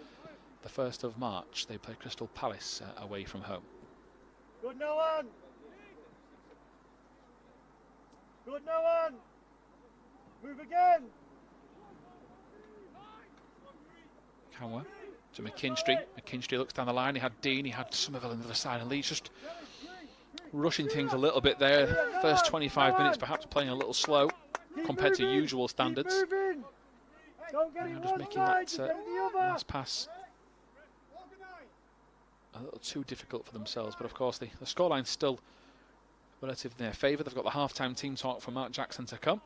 the 1st of March. They play Crystal Palace away from home. Good, no one. Good, no one. Move again. Camber to McKinstry. McKinstry looks down the line. He had Dean, he had Somerville on the other side, and Leeds just rushing things a little bit there. First 25 minutes perhaps playing a little slow compared to usual standards. And just making that last pass a little too difficult for themselves. But of course the scoreline's still relatively in their favour. They've got the half-time team talk from Mark Jackson to come.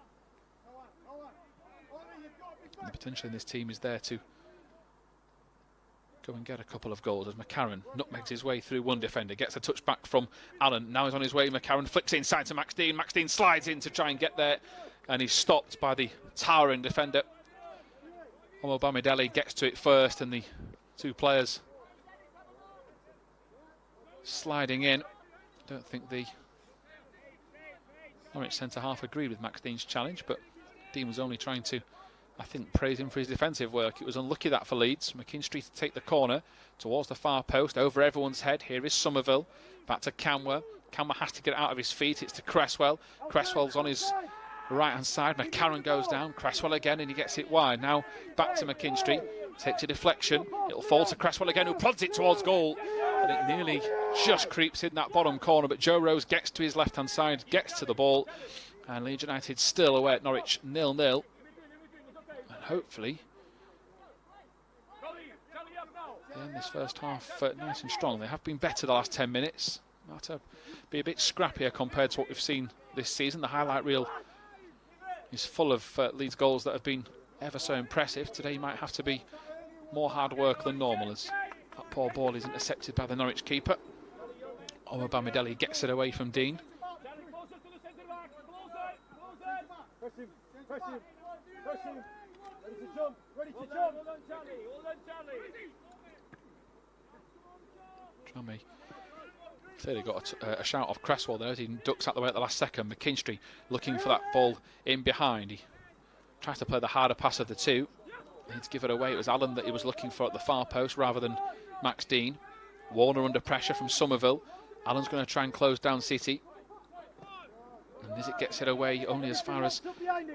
And the potential in this team is there to go and get a couple of goals, as McCarran nutmegs his way through one defender, gets a touch back from Allen. Now he's on his way. McCarran flicks inside to Max Dean. Max Dean slides in to try and get there, and he's stopped by the towering defender. Omobamidele gets to it first, and the two players sliding in. I don't think the Norwich centre-half agreed with Max Dean's challenge, but Dean was only trying to, I think, praise him for his defensive work. It was unlucky that for Leeds. McKinstry to take the corner towards the far post, over everyone's head. Here is Somerville, back to Camber. Camber has to get out of his feet. It's to Cresswell. Cresswell's on his right-hand side. McCarran goes down. Cresswell again, and he gets it wide. Now back to McKinstry. Takes a deflection. It'll fall to Cresswell again, who prods it towards goal. And it nearly just creeps in that bottom corner, but Joe Rose gets to his left-hand side, gets to the ball. And Leeds United still away at Norwich 0-0. And hopefully they end this first half nice and strong. They have been better the last 10 minutes. Might be a bit scrappier compared to what we've seen this season. The highlight reel is full of Leeds goals that have been ever so impressive. Today might have to be more hard work than normal, as that poor ball is intercepted by the Norwich keeper. Bamidele gets it away from Dean. Press him, press him, press him. Ready to jump, ready to jump. Dramé clearly got a shout off Cresswell there as he ducks out the way at the last second. McKinstry looking for that ball in behind. He tries to play the harder pass of the two. He'd give it away. It was Allen that he was looking for at the far post rather than Max Dean. Warner under pressure from Somerville. Allen's going to try and close down City. And as it gets it away only as far as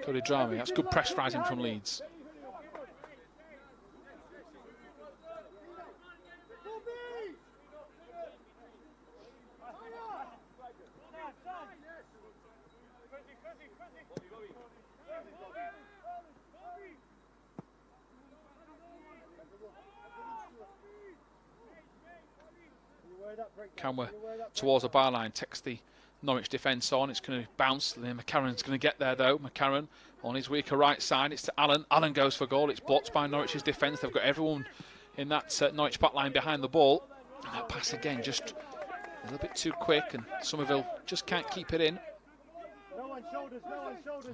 Cody Dramé. That's good press rising from Leeds. Camera towards the byline, takes the Norwich defence on. It's going to bounce. Liam McCarran's going to get there though. McCarran on his weaker right side. It's to Allen. Allen goes for goal. It's blocked by Norwich's defence. They've got everyone in that Norwich back line behind the ball. And that pass again just a little bit too quick, and Somerville just can't keep it in.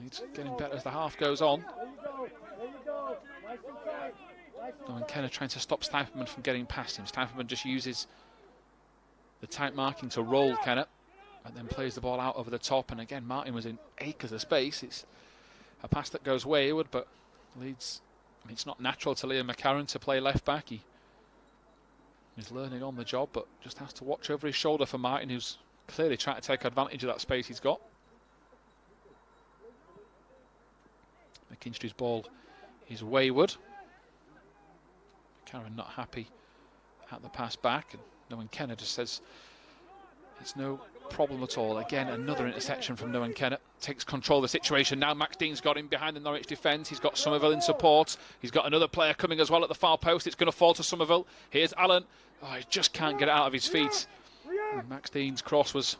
He's getting better as the half goes on. And Kenner trying to stop Stuyperman from getting past him. Stuyperman just uses the tight marking to roll Kenner and then plays the ball out over the top. And again, Martin was in acres of space. It's a pass that goes wayward, but Leeds, it's not natural to Liam McCarran to play left back. He's learning on the job, but just has to watch over his shoulder for Martin, who's clearly trying to take advantage of that space he's got. McKinstry's ball is wayward. McCarran not happy at the pass back, and Noah Kenner just says it's no problem at all. Again, another interception from Noah Kenner. Takes control of the situation. Now Max Dean's got him behind the Norwich defence. He's got Somerville in support. He's got another player coming as well at the far post. It's going to fall to Somerville. Here's Allen. Oh, he just can't get it out of his feet. And Max Dean's cross was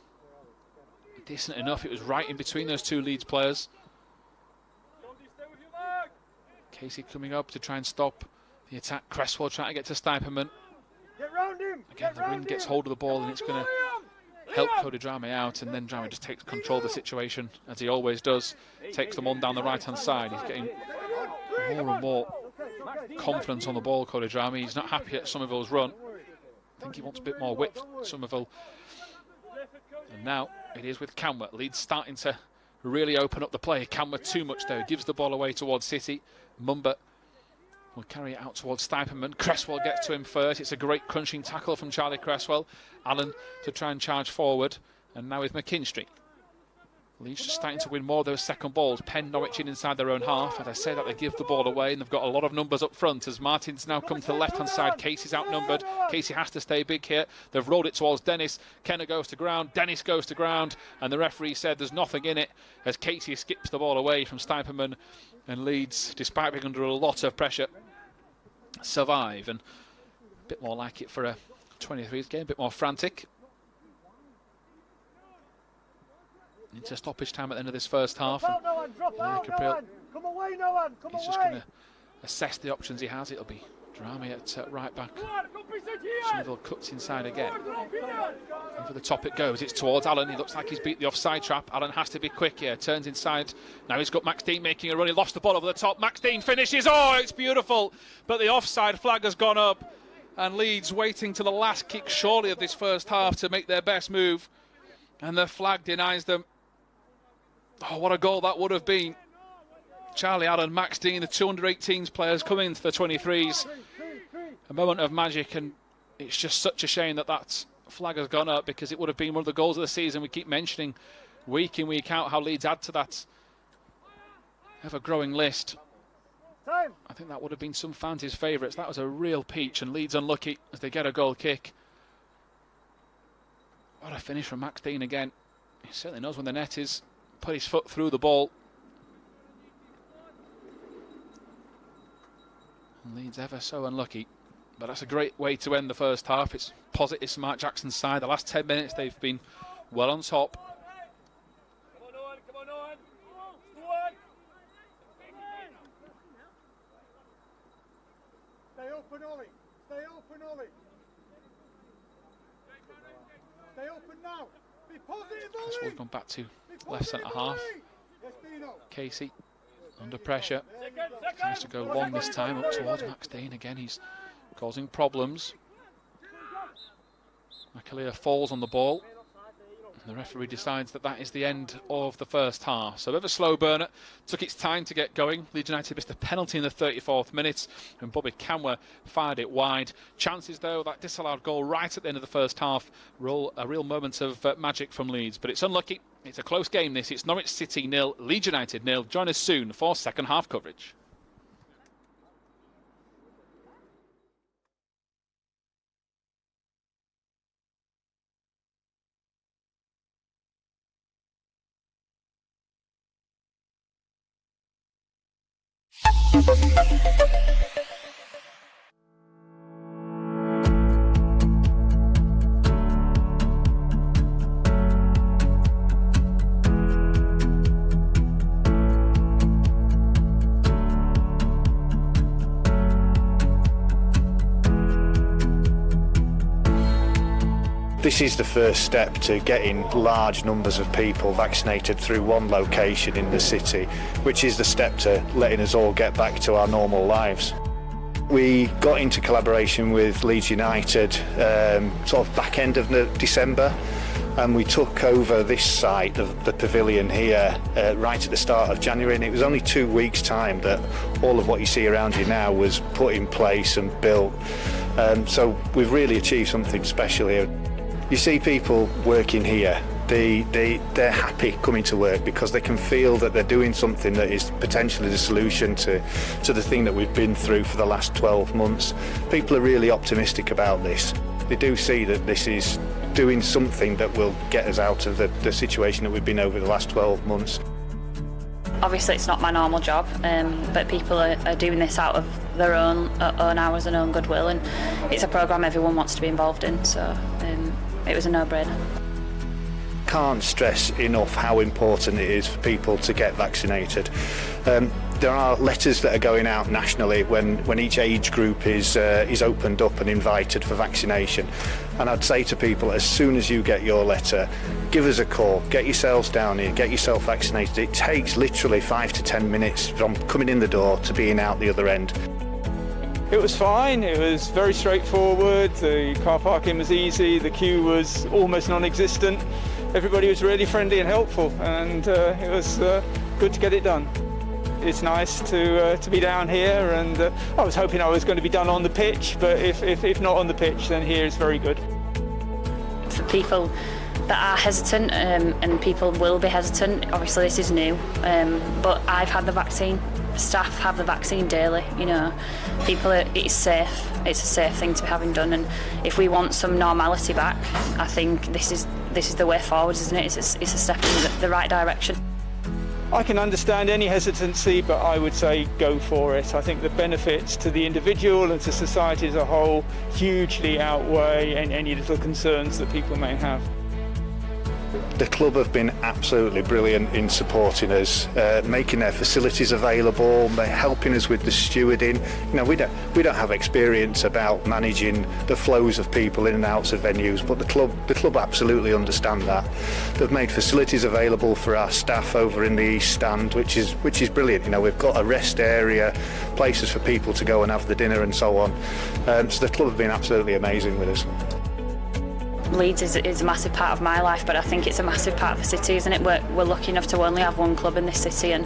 decent enough. It was right in between those two Leeds players. Casey coming up to try and stop the attack. Cresswell trying to get to Stuyperman. Again, the wind gets hold of the ball, and it's going to help Cody Dramé out, and then Dramé just takes control of the situation, as he always does. Takes them on down the right-hand side. He's getting more and more confidence on the ball, Cody Dramé. He's not happy at Somerville's run. I think he wants a bit more width, Somerville. And now it is with Camwer. Leeds starting to really open up the play. Camwer too much though. Gives the ball away towards City. Mumba will carry it out towards Stuyperman. Cresswell gets to him first. It's a great crunching tackle from Charlie Cresswell. Allen to try and charge forward. And now with McKinstry. Leeds just starting to win more of those second balls. Pen Norwich in inside their own half. As I say that, they give the ball away, and they've got a lot of numbers up front. As Martin's now come to the left-hand side, Casey's outnumbered. Casey has to stay big here. They've rolled it towards Dennis. Kenner goes to ground. Dennis goes to ground. And the referee said there's nothing in it, as Casey skips the ball away from Stuyperman. And Leeds, despite being under a lot of pressure, survive. And a bit more like it for a 23s game, a bit more frantic. Into stoppage time at the end of this first half. Come away, Noah. He's just going to assess the options he has. It'll be Dramé at right back. Somerville cuts inside again. And for the top it goes. It's towards Allen. He looks like he's beat the offside trap. Allen has to be quick here. Turns inside. Now he's got Max Dean making a run. He lost the ball over the top. Max Dean finishes. Oh, it's beautiful. But the offside flag has gone up. And Leeds waiting to the last kick, surely, of this first half to make their best move. And the flag denies them. Oh, what a goal that would have been. Charlie Allen, Max Dean, the 218s players coming into the 23s. A moment of magic, and it's just such a shame that that flag has gone up, because it would have been one of the goals of the season. We keep mentioning week in, week out how Leeds add to that ever-growing list. I think that would have been some fans' favourites. That was a real peach, and Leeds unlucky as they get a goal kick. What a finish from Max Dean again. He certainly knows when the net is. Put his foot through the ball. And Leeds ever so unlucky. But that's a great way to end the first half. It's positive from Mark Jackson's side. The last 10 minutes they've been well on top. Stay open, Ollie. Stay open, Ollie. Stay open now. Be positive, Ollie. So we've gone back to left centre half. Casey under pressure. Tries to go long this time up towards Max Dean. Again, he's causing problems. McAleer falls on the ball. And the referee decides that that is the end of the first half. So a bit of a slow burner. Took its time to get going. Leeds United missed a penalty in the 34th minute and Bobby Canwer fired it wide. Chances, though, that disallowed goal right at the end of the first half. A real moment of magic from Leeds. But it's unlucky. It's a close game, this. It's Norwich City 0, Leeds United 0. Join us soon for second half coverage. This is the first step to getting large numbers of people vaccinated through one location in the city, which is the step to letting us all get back to our normal lives. We got into collaboration with Leeds United sort of back end of December, and we took over this site, the pavilion here, right at the start of January, and it was only 2 weeks' time that all of what you see around you now was put in place and built. So we've really achieved something special here. You see people working here, they're happy coming to work because they can feel that they're doing something that is potentially the solution to the thing that we've been through for the last 12 months. People are really optimistic about this. They do see that this is doing something that will get us out of the situation that we've been over the last 12 months. Obviously it's not my normal job, but people are doing this out of their own hours and own goodwill, and it's a programme everyone wants to be involved in, so it was a no-brainer. Can't stress enough how important it is for people to get vaccinated. There are letters that are going out nationally when each age group is opened up and invited for vaccination. And I'd say to people, as soon as you get your letter, give us a call, get yourselves down here, get yourself vaccinated. It takes literally 5 to 10 minutes from coming in the door to being out the other end. It was fine, it was very straightforward, the car parking was easy, the queue was almost non-existent. Everybody was really friendly and helpful, and it was good to get it done. It's nice to be down here, and I was hoping I was going to be done on the pitch, but if not on the pitch, then here is very good. For people that are hesitant, and people will be hesitant, obviously this is new, but I've had the vaccine. Staff have the vaccine daily, you know. It's safe. It's a safe thing to be having done, and if we want some normality back, I think this is the way forward, isn't it? It's a step in the right direction. I can understand any hesitancy, but I would say go for it. I think the benefits to the individual and to society as a whole hugely outweigh any little concerns that people may have. The club have been absolutely brilliant in supporting us, making their facilities available, helping us with the stewarding. You know, we don't have experience about managing the flows of people in and out of venues, but the club absolutely understand that. They've made facilities available for our staff over in the East Stand, which is brilliant. You know, we've got a rest area, places for people to go and have the dinner and so on. So the club have been absolutely amazing with us. Leeds is a massive part of my life, but I think it's a massive part of the city, isn't it? We're lucky enough to only have one club in this city, and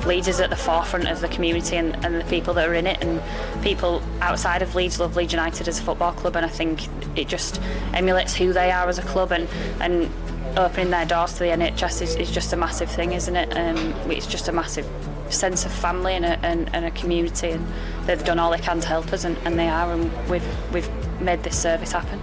Leeds is at the forefront of the community and the people that are in it, and people outside of Leeds love Leeds United as a football club, and I think it just emulates who they are as a club, and opening their doors to the NHS is just a massive thing, isn't it? It's just a massive sense of family and a community, and they've done all they can to help us, and they are, and we've made this service happen.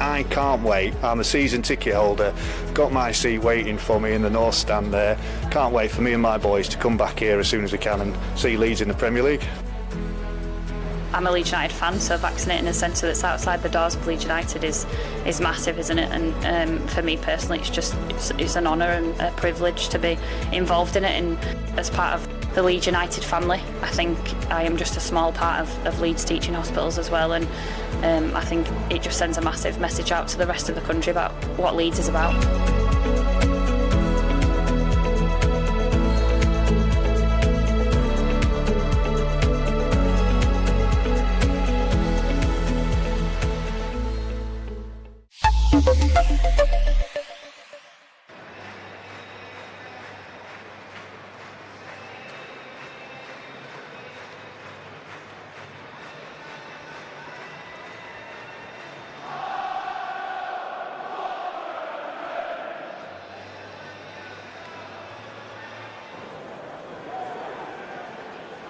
I can't wait. I'm a season ticket holder, got my seat waiting for me in the North Stand there. Can't wait for me and my boys to come back here as soon as we can and see Leeds in the Premier League. I'm a Leeds United fan, so vaccinating a centre that's outside the doors of Leeds United is massive, isn't it? And for me personally, it's an honour and a privilege to be involved in it, and as part of the Leeds United family. I think I am just a small part of Leeds Teaching Hospitals as well, and I think it just sends a massive message out to the rest of the country about what Leeds is about.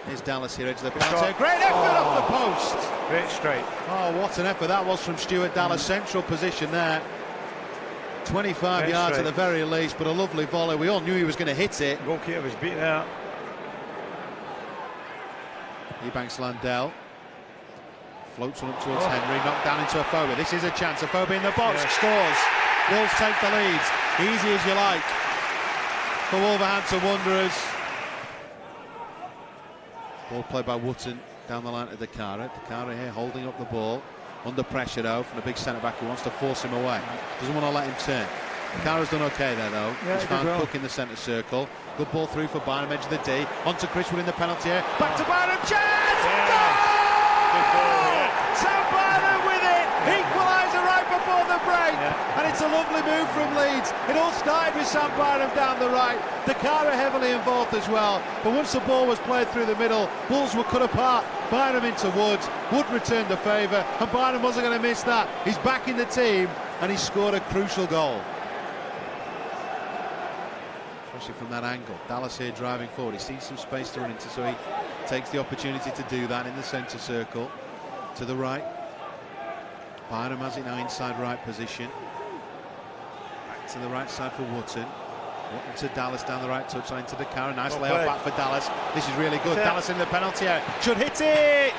Here's Dallas here, edge of the penalty. Great effort off the post. Great straight. Oh, what an effort that was from Stuart Dallas. Central position there. 25 yards straight at the very least, but a lovely volley. We all knew he was going to hit it. Goalkeeper was beaten out. Ebanks Landell floats one up towards Henry, knocked down into Afobe. This is a chance. Afobe in the box, scores. Wolves take the lead. Easy as you like for Wolverhampton Wanderers. Ball played by Wootton down the line to Dakara. Dakara here holding up the ball. Under pressure though from the big centre-back who wants to force him away. Doesn't want to let him turn. Dakara's done okay there though. He's found Cook in the centre circle. Good ball through for Bynum, edge of the D. On to Chris Wood in the penalty area. Back to Bynum, chance! Goal! Sam Bynum with it! Equaliser right before the break! And it's a lovely move from Leeds. It all started with Sam Bynum down the right. Dakara heavily involved as well. But once the ball was played through the middle, Bulls were cut apart. Bynum into Wood. Wood returned the favour, and Bynum wasn't going to miss that. He's back in the team, and he scored a crucial goal. Especially from that angle. Dallas here driving forward. He sees some space to run into, so he takes the opportunity to do that in the centre circle. To the right. Bynum has it now inside right position. Back to the right side for Wootton. Wootton to Dallas down the right touchline to Dakara. Nice layoff back for Dallas. This is really good. Dallas in the penalty area. Should hit it!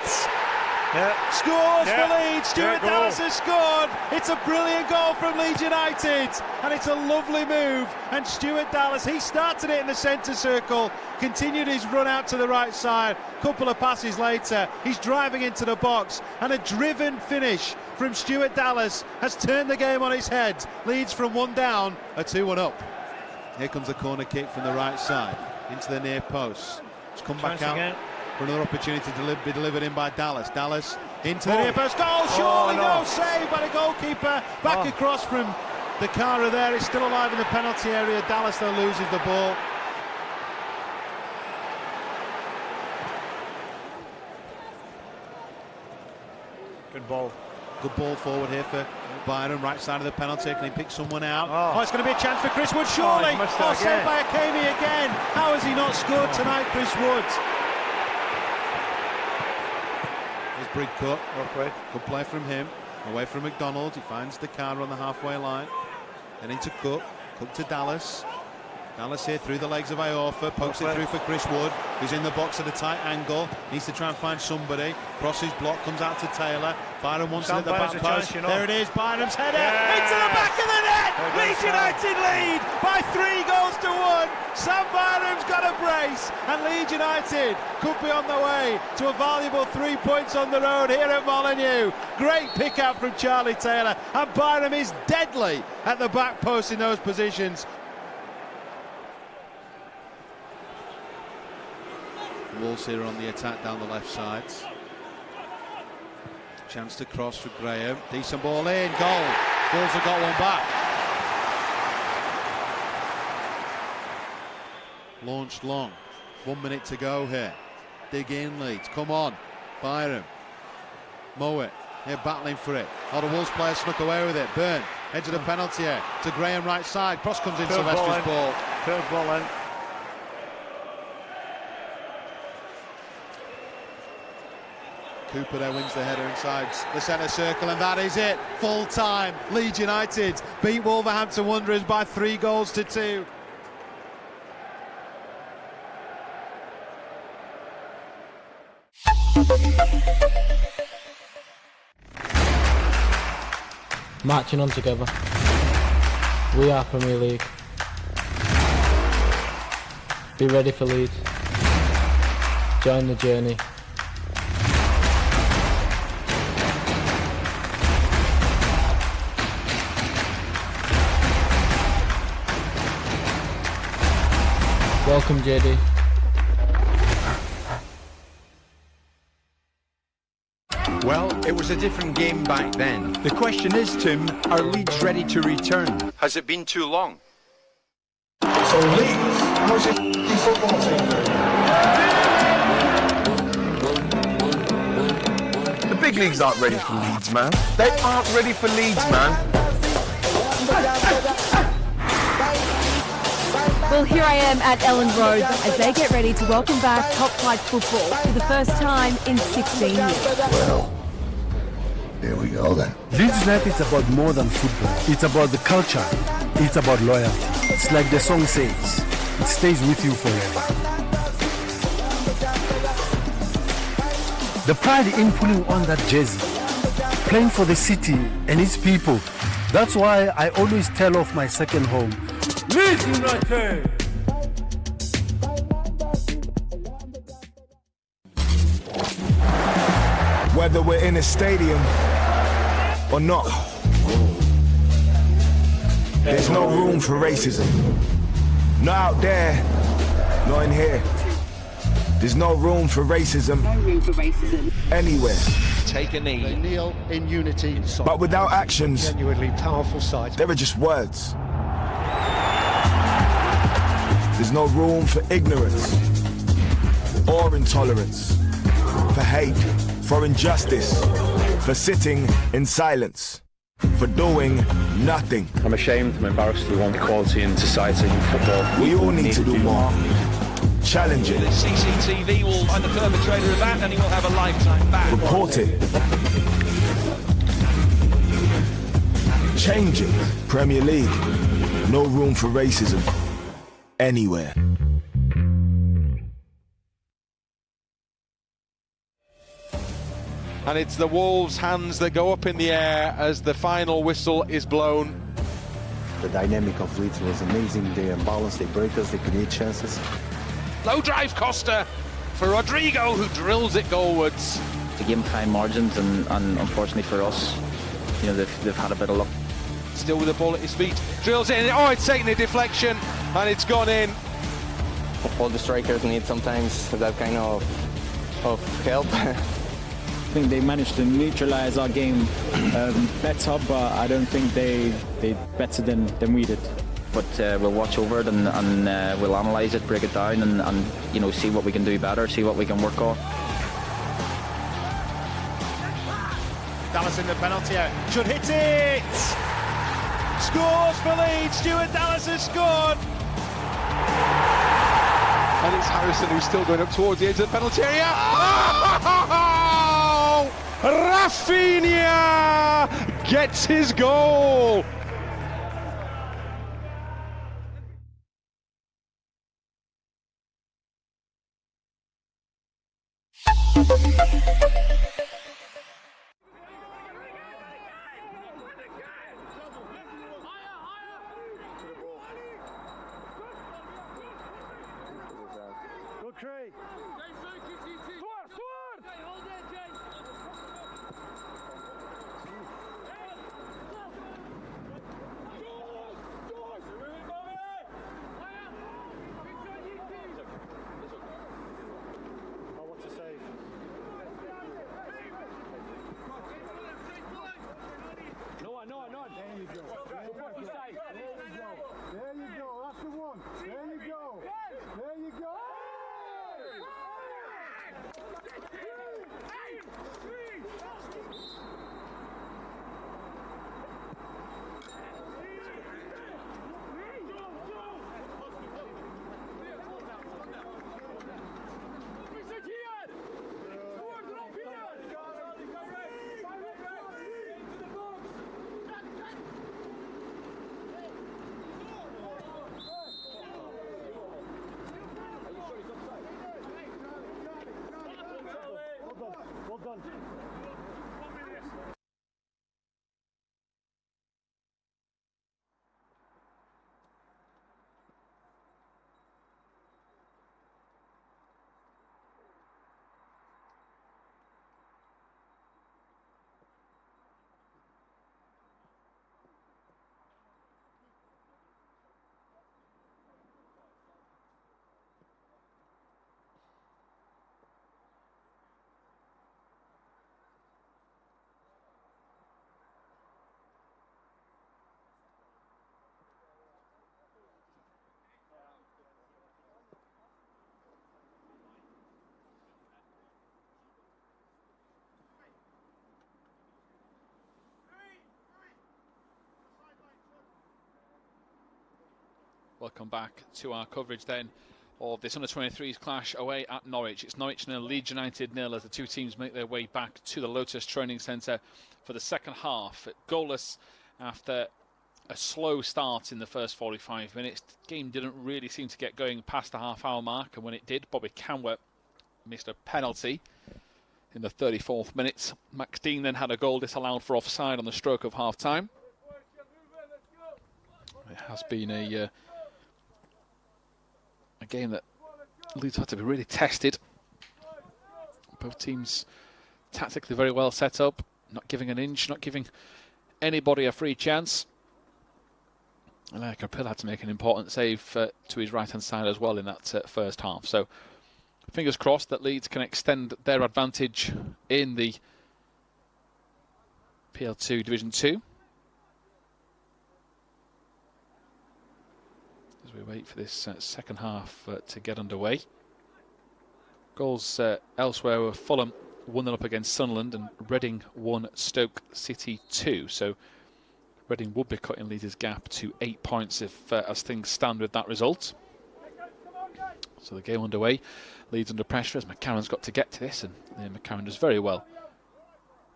Scores for Leeds. Stuart Dallas has scored. It's a brilliant goal from Leeds United, and it's a lovely move. And Stuart Dallas, he started it in the centre circle, continued his run out to the right side. Couple of passes later, he's driving into the box, and a driven finish from Stuart Dallas has turned the game on its head. Leeds from 1 down, a 2-1 up. Here comes the corner kick from the right side into the near post. It's come back out again for another opportunity to be delivered in by Dallas. Dallas into the near post. Goal! Surely no save by the goalkeeper. Back across from Dakara there. It's still alive in the penalty area. Dallas though loses the ball. Good ball. Good ball forward here for Byron, right side of the penalty. Can he pick someone out? Oh, it's going to be a chance for Chris Wood, surely. Saved by Akemi again. How has he not scored tonight, Chris Wood? Here's Brigcut. Good play from him. Away from McDonald. He finds the car on the halfway line. And into Cook. Cook to Dallas. Dallas here through the legs of Iorfa, pokes it through for Chris Wood, who's in the box at a tight angle, needs to try and find somebody. Crosses block, comes out to Taylor. Byron wants it at the back post. There it is, Byron's header into the back of the net. Leeds United lead by 3 goals to 1. Sam Byron's got a brace, and Leeds United could be on the way to a valuable 3 points on the road here at Molineux. Great pick out from Charlie Taylor, and Byron is deadly at the back post in those positions. Wolves here on the attack down the left side. Chance to cross for Graham. Decent ball in. Goal. Wolves have got one back. Launched long. 1 minute to go here. Dig in, Leeds. Come on. Byron. Mowat. Here battling for it. All the Wolves players snuck away with it. Byrne. Edge of the penalty here. To Graham right side. Cross comes in. Sylvester's ball. Third ball in. Cooper there wins the header inside the centre circle, and that is it. Full time. Leeds United beat Wolverhampton Wanderers by 3 goals to 2. Marching on together. We are Premier League. Be ready for Leeds. Join the journey. Welcome, JD. Well, it was a different game back then. The question is, Tim, are Leeds ready to return? Has it been too long? So Leeds, how's your football team doing? The big leagues aren't ready for Leeds, man. They aren't ready for Leeds, man. Well, here I am at Ellen Road as they get ready to welcome back top-flight football for the first time in 16 years. Well, here we go then. Leeds United is about more than football. It's about the culture. It's about loyalty. It's like the song says, it stays with you forever. The pride in pulling on that jersey, playing for the city and its people. That's why I always tell off my second home, Leeds United! Whether we're in a stadium or not, there's no room for racism. Not out there, not in here. There's no room for racism. No room for racism. Anywhere. Take a knee. They kneel in unity. But without actions, Genuinely powerful sight. there are just words. There's no room for ignorance or intolerance, for hate, for injustice, for sitting in silence, for doing nothing. I'm ashamed, I'm embarrassed. We want equality in society and football. We all need to do more. Challenge it. The CCTV will find the perpetrator of that and he will have a lifetime ban. Report it. Change it. Premier League. No room for racism. Anywhere. And it's the Wolves' hands that go up in the air as the final whistle is blown. The dynamic of Leeds was amazing. They unbalanced, they break us, they create chances. Low drive Costa for Rodrigo, who drills it goalwards. To give them high margins, and unfortunately for us, you know, they've had a bit of luck. Still with the ball at his feet, drills it in. Oh, it's taken a deflection and it's gone in. All the strikers need sometimes that kind of help. I think they managed to neutralize our game better, but I don't think they're better than we did. But we'll watch over it and we'll analyse it, break it down, and you know, see what we can do better, see what we can work on. Dallas in the penalty area. Should hit it! Scores for Leeds. Stuart Dallas has scored. And it's Harrison who's still going up towards the edge of the penalty area. Oh! Rafinha gets his goal. Welcome back to our coverage then of this under-23s clash away at Norwich. It's Norwich 0, Leeds United 0 as the two teams make their way back to the Lotus Training Centre for the second half. Goalless after a slow start in the first 45 minutes. The game didn't really seem to get going past the half-hour mark, and when it did, Bobby Canwer missed a penalty in the 34th minute. Max Dean then had a goal disallowed for offside on the stroke of half-time. It has been a game that Leeds had to be really tested. Both teams tactically very well set up, not giving an inch, not giving anybody a free chance. And Kapil had to make an important save to his right-hand side as well in that first half. So fingers crossed that Leeds can extend their advantage in the PL2 Division 2. As we wait for this second half to get underway. Goals elsewhere were Fulham 1-0 up against Sunderland and Reading 1, Stoke City 2. So Reading would be cutting Leeds' gap to 8 points if as things stand with that result. So the game underway. Leeds under pressure as McCarran's got to get to this, and McCarran does very well.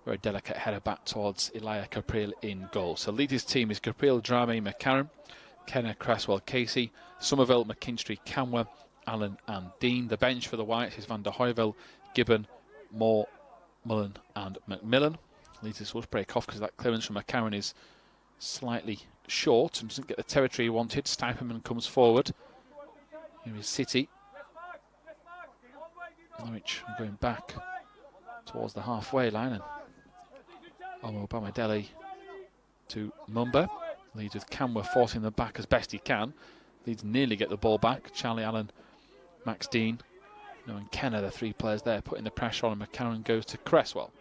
Very delicate header back towards Elia Capril in goal. So Leeds' team is Capril, Drame, McCarran, Kenner, Cresswell, Casey, Somerville, McKinstry, Canwer, Allen and Dean. The bench for the Whites is Van der Heuvel, Gibbon, Moore, Mullen and McMillan. Leeds will break off because that clearance from McCarran is slightly short and doesn't get the territory he wanted. Stiperman comes forward. Here is City. Norwich going back towards the halfway line, and Omo Bamadelli to Mumba. Leeds with Canwer forcing them back as best he can. Leeds nearly get the ball back. Charlie Allen, Max Dean, and Kenner, the three players there putting the pressure on, and McCarran goes to Cresswell.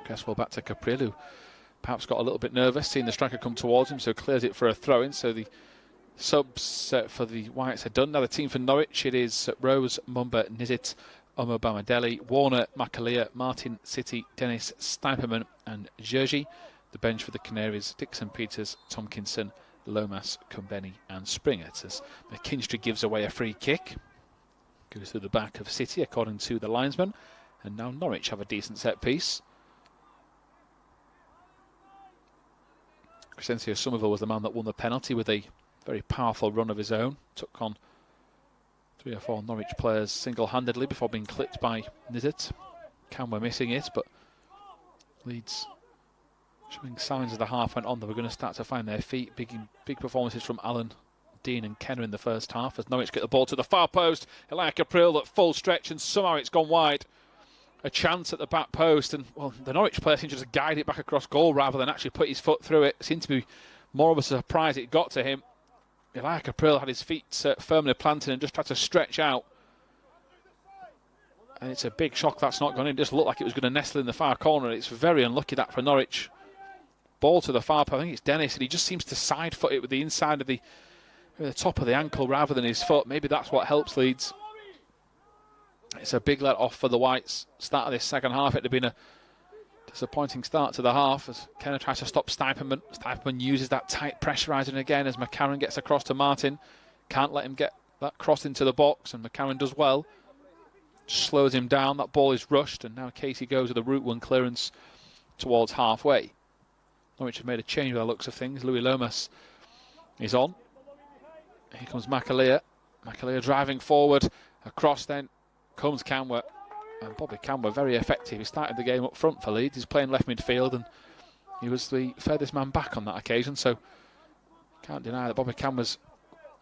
Cresswell back to Capril, who perhaps got a little bit nervous seeing the striker come towards him, so clears it for a throw-in. So the subs for the Whites are done. Now the team for Norwich, it is Rose, Mumba, Nizit, Omo Bamadelli, Warner, Makalia, Martin, City, Dennis, Stiperman and Jerzy. The bench for the Canaries, Dixon, Peters, Tomkinson, Lomas, Kumbeni and Springer. As McKinstry gives away a free kick. Goes through the back of City according to the linesman. And now Norwich have a decent set piece. Crescencio Somerville was the man that won the penalty with a very powerful run of his own. Took on 3 or 4 Norwich players single-handedly before being clipped by Nizit. Canwer missing it, but Leeds showing signs as the half went on that we're going to start to find their feet. Big performances from Allen, Dean and Kenner in the first half as Norwich get the ball to the far post. Elia Capril at full stretch and somehow it's gone wide. A chance at the back post, and well, the Norwich player seemed to just guide it back across goal rather than actually put his foot through it. It seemed to be more of a surprise it got to him. Elia Capril had his feet firmly planted and just tried to stretch out. And it's a big shock that's not gone in. It just looked like it was going to nestle in the far corner. It's very unlucky that for Norwich. Ball to the far post. I think it's Dennis, and he just seems to side foot it with the inside of the top of the ankle rather than his foot. Maybe that's what helps Leeds. It's a big let off for the Whites. Start of this second half, it had been a disappointing start to the half as Kenner tries to stop Stiperman. Stiperman uses that tight pressurising again as McCarran gets across to Martin. Can't let him get that cross into the box, and McCarran does well. Slows him down. That ball is rushed, and now Casey goes with a route one clearance towards halfway. Norwich have made a change by the looks of things. Louis Lomas is on. Here comes Makalia. Makalia driving forward. Across then comes Canwer. And Bobby Campbell very effective. He started the game up front for Leeds. He's playing left midfield, and he was the furthest man back on that occasion. So can't deny that Bobby Campbell's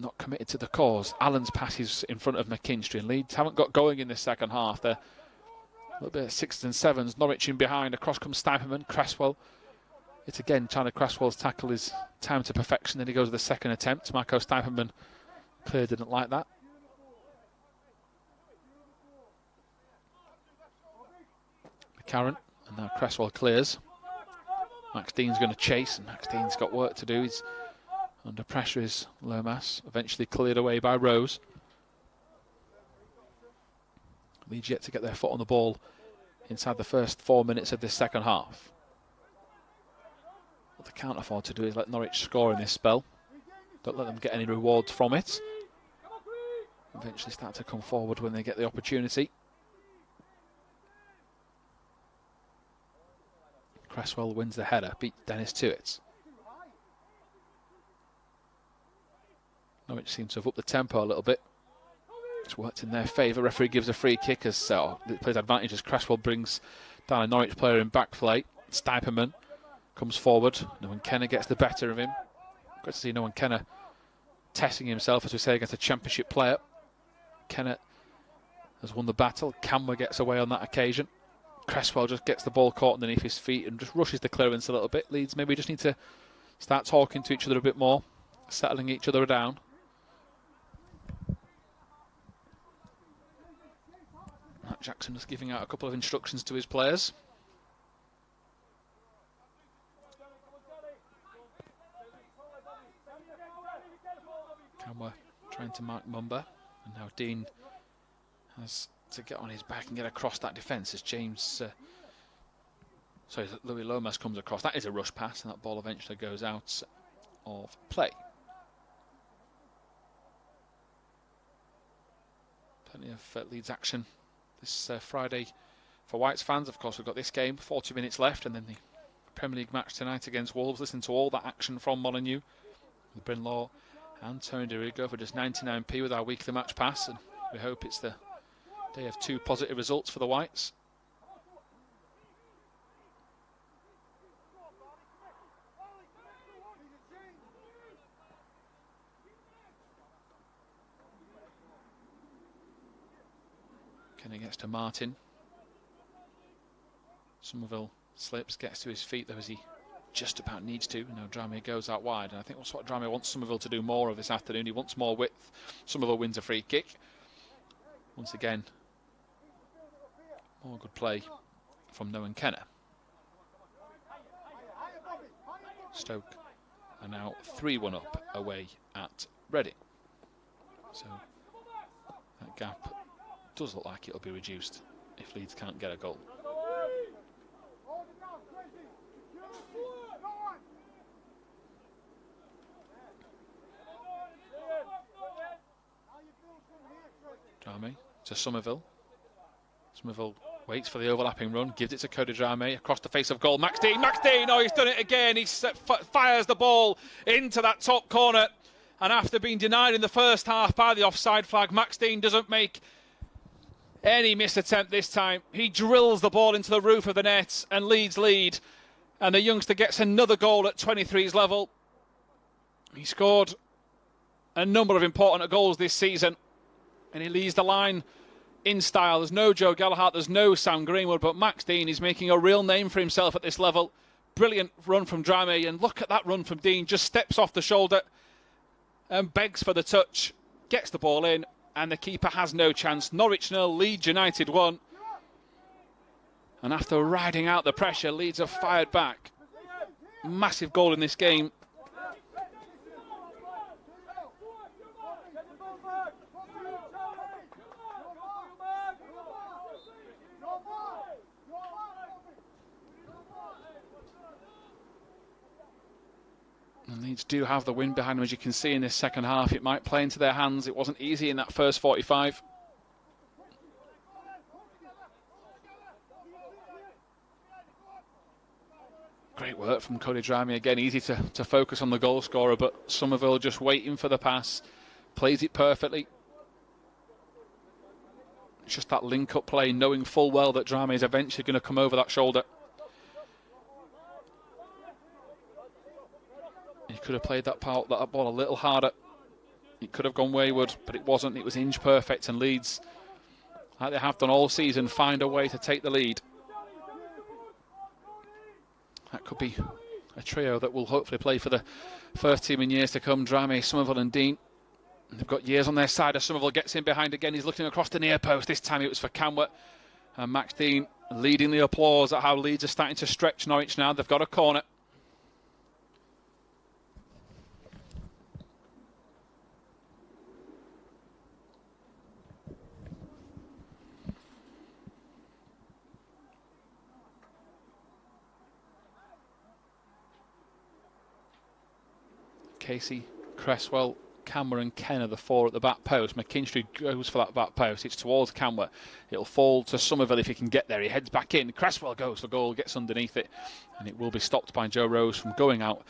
not committed to the cause. Allen's passes in front of McKinstry, and Leeds haven't got going in the second half. They're a little bit of 6s and 7s. Norwich in behind. Across comes Stuyperman. Cresswell. It's again trying to Cresswell's tackle is time to perfection. Then he goes to the second attempt. Marco Stuyperman clearly didn't like that. McCarron, and now Cresswell clears. Max Dean's going to chase, and Max Dean's got work to do. He's under pressure is Lomas, eventually cleared away by Rose. Leeds yet to get their foot on the ball inside the first 4 minutes of this second half. What they can't afford to do is let Norwich score in this spell. Don't let them get any rewards from it. Eventually start to come forward when they get the opportunity. Cresswell wins the header, beats Dennis to it. Norwich seems to have upped the tempo a little bit. It's worked in their favour. Referee gives a free kick as it plays advantage as Cresswell brings down a Norwich player in back play. Stuyperman comes forward. Noah Kenner gets the better of him. Great to see Noah Kenner testing himself, as we say, against a championship player. Kenner has won the battle. Camber gets away on that occasion. Cresswell just gets the ball caught underneath his feet and just rushes the clearance a little bit. Leeds maybe just need to start talking to each other a bit more, settling each other down. Matt Jackson just giving out a couple of instructions to his players. Camber trying to mark Mumba, and now Dean has to get on his back and get across that defence as Louis Lomas comes across. That is a rush pass, and that ball eventually goes out of play. Plenty of Leeds action this Friday for Whites fans. Of course, we've got this game, 40 minutes left, and then the Premier League match tonight against Wolves. Listen to all that action from Molineux with Bryn Law and Tony DeRigo for just 99p with our weekly match pass, and we hope it's the day of 2 positive results for the Whites. Kenny gets to Martin. Somerville slips, gets to his feet though as he just about needs to. Now Dramé goes out wide, and I think that's what Dramé wants Somerville to do more of this afternoon. He wants more width. Somerville wins a free kick. Once again, more good play from Noah Kenner. Stoke are now 3-1 up away at Reading. So that gap does look like it'll be reduced if Leeds can't get a goal. Dramé to Somerville. Somerville waits for the overlapping run, gives it to Cody Dramé across the face of goal. Max Dean, oh, he's done it again. He fires the ball into that top corner, and after being denied in the first half by the offside flag, Max Dean doesn't make any missed attempt this time. He drills the ball into the roof of the net, and Leeds lead, and the youngster gets another goal at 23's level. He scored a number of important goals this season, and he leads the line in style. There's no Joe Gallagher, there's no Sam Greenwood, but Max Dean is making a real name for himself at this level. Brilliant run from Dramé, and look at that run from Dean. Just steps off the shoulder and begs for the touch, gets the ball in, and the keeper has no chance. Norwich 0, Leeds United 1. And after riding out the pressure, Leeds have fired back. Massive goal in this game. And Leeds do have the wind behind them, as you can see in this second half. It might play into their hands. It wasn't easy in that first 45. Great work from Cody Dramé again. Easy to focus on the goal scorer, but Somerville just waiting for the pass. Plays it perfectly. It's just that link-up play, knowing full well that Drame is eventually going to come over that shoulder. He could have played that ball a little harder. It could have gone wayward, but it wasn't. It was inch perfect, and Leeds, like they have done all season, find a way to take the lead. That could be a trio that will hopefully play for the first team in years to come. Drame, Somerville and Dean. They've got years on their side as Somerville gets in behind again. He's looking across the near post. This time it was for Camworth. And Max Dean leading the applause at how Leeds are starting to stretch Norwich now. They've got a corner. Casey, Cresswell, Camworth and Ken are the four at the back post. McKinstry goes for that back post. It's towards Camworth. It'll fall to Somerville if he can get there. He heads back in. Cresswell goes for goal, gets underneath it, and it will be stopped by Joe Rose from going out.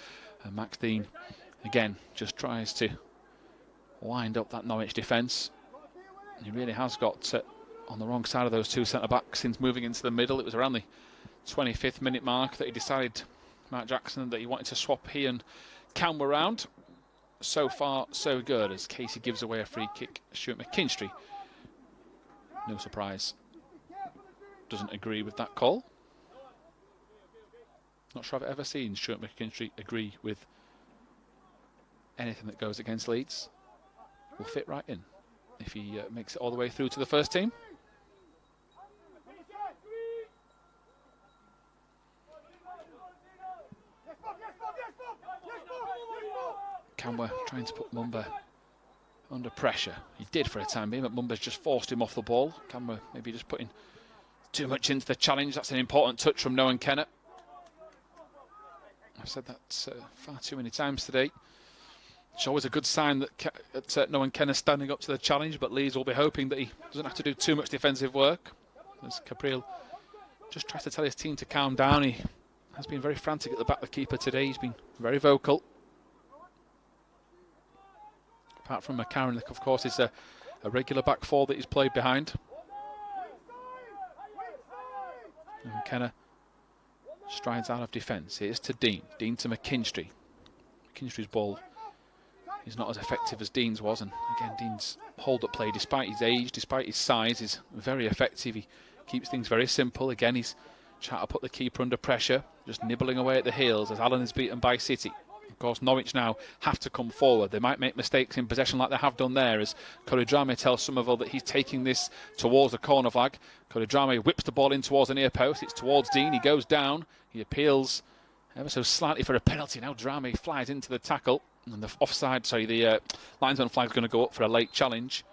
And Max Dean, again, just tries to wind up that Norwich defence. He really has got on the wrong side of those two centre-backs since moving into the middle. It was around the 25th minute mark that he decided, Mark Jackson, that he wanted to swap he and Camworth round. So far, so good, as Casey gives away a free kick. Stuart McKinstry, no surprise, doesn't agree with that call. Not sure I've ever seen Stuart McKinstry agree with anything that goes against Leeds. Will fit right in if he makes it all the way through to the first team. Camworth trying to put Mumba under pressure. He did for a time being, but Mumba's just forced him off the ball. Camworth maybe just putting too much into the challenge. That's an important touch from Noah Kennett. I've said that far too many times today. It's always a good sign that Noah Kennett standing up to the challenge, but Leeds will be hoping that he doesn't have to do too much defensive work. As Capriel just tries to tell his team to calm down. He has been very frantic at the back of the keeper today. He's been very vocal. Apart from McCarron, of course, is a regular back four that he's played behind. And McKenna strides out of defence. Here's to Dean. Dean to McKinstry. McKinstry's ball is not as effective as Dean's was. And again, Dean's hold-up play, despite his age, despite his size, is very effective. He keeps things very simple. Again, he's trying to put the keeper under pressure, just nibbling away at the heels as Allen is beaten by City. Of course, Norwich now have to come forward. They might make mistakes in possession like they have done there, as Drame tells Somerville that he's taking this towards the corner flag. Drame whips the ball in towards the near post. It's towards Dean. He goes down. He appeals ever so slightly for a penalty. Now Drame flies into the tackle. And the offside, the linesman flag is going to go up for a late challenge.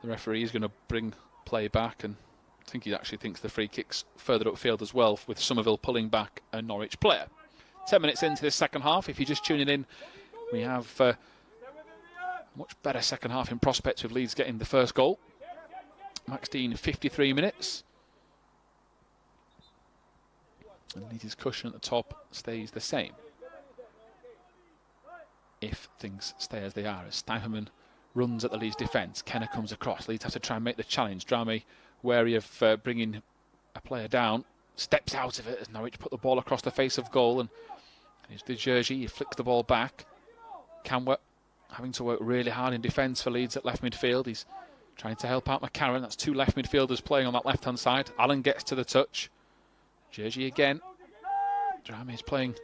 The referee is going to bring play back, and I think he actually thinks the free kick's further upfield as well, with Somerville pulling back a Norwich player. 10 minutes into this second half. If you're just tuning in, we have a much better second half in prospect with Leeds getting the first goal. Max Dean, 53 minutes. And Leeds' cushion at the top stays the same, if things stay as they are. As Steiperman runs at the Leeds defence, Kenner comes across. Leeds have to try and make the challenge. Drame, wary of bringing a player down, steps out of it as Norwich put the ball across the face of goal, and here's the Jersey. He flicks the ball back. Camworth having to work really hard in defence for Leeds at left midfield. He's trying to help out McCarron. That's two left midfielders playing on that left-hand side. Allen gets to the touch. Jersey again. Drame is playing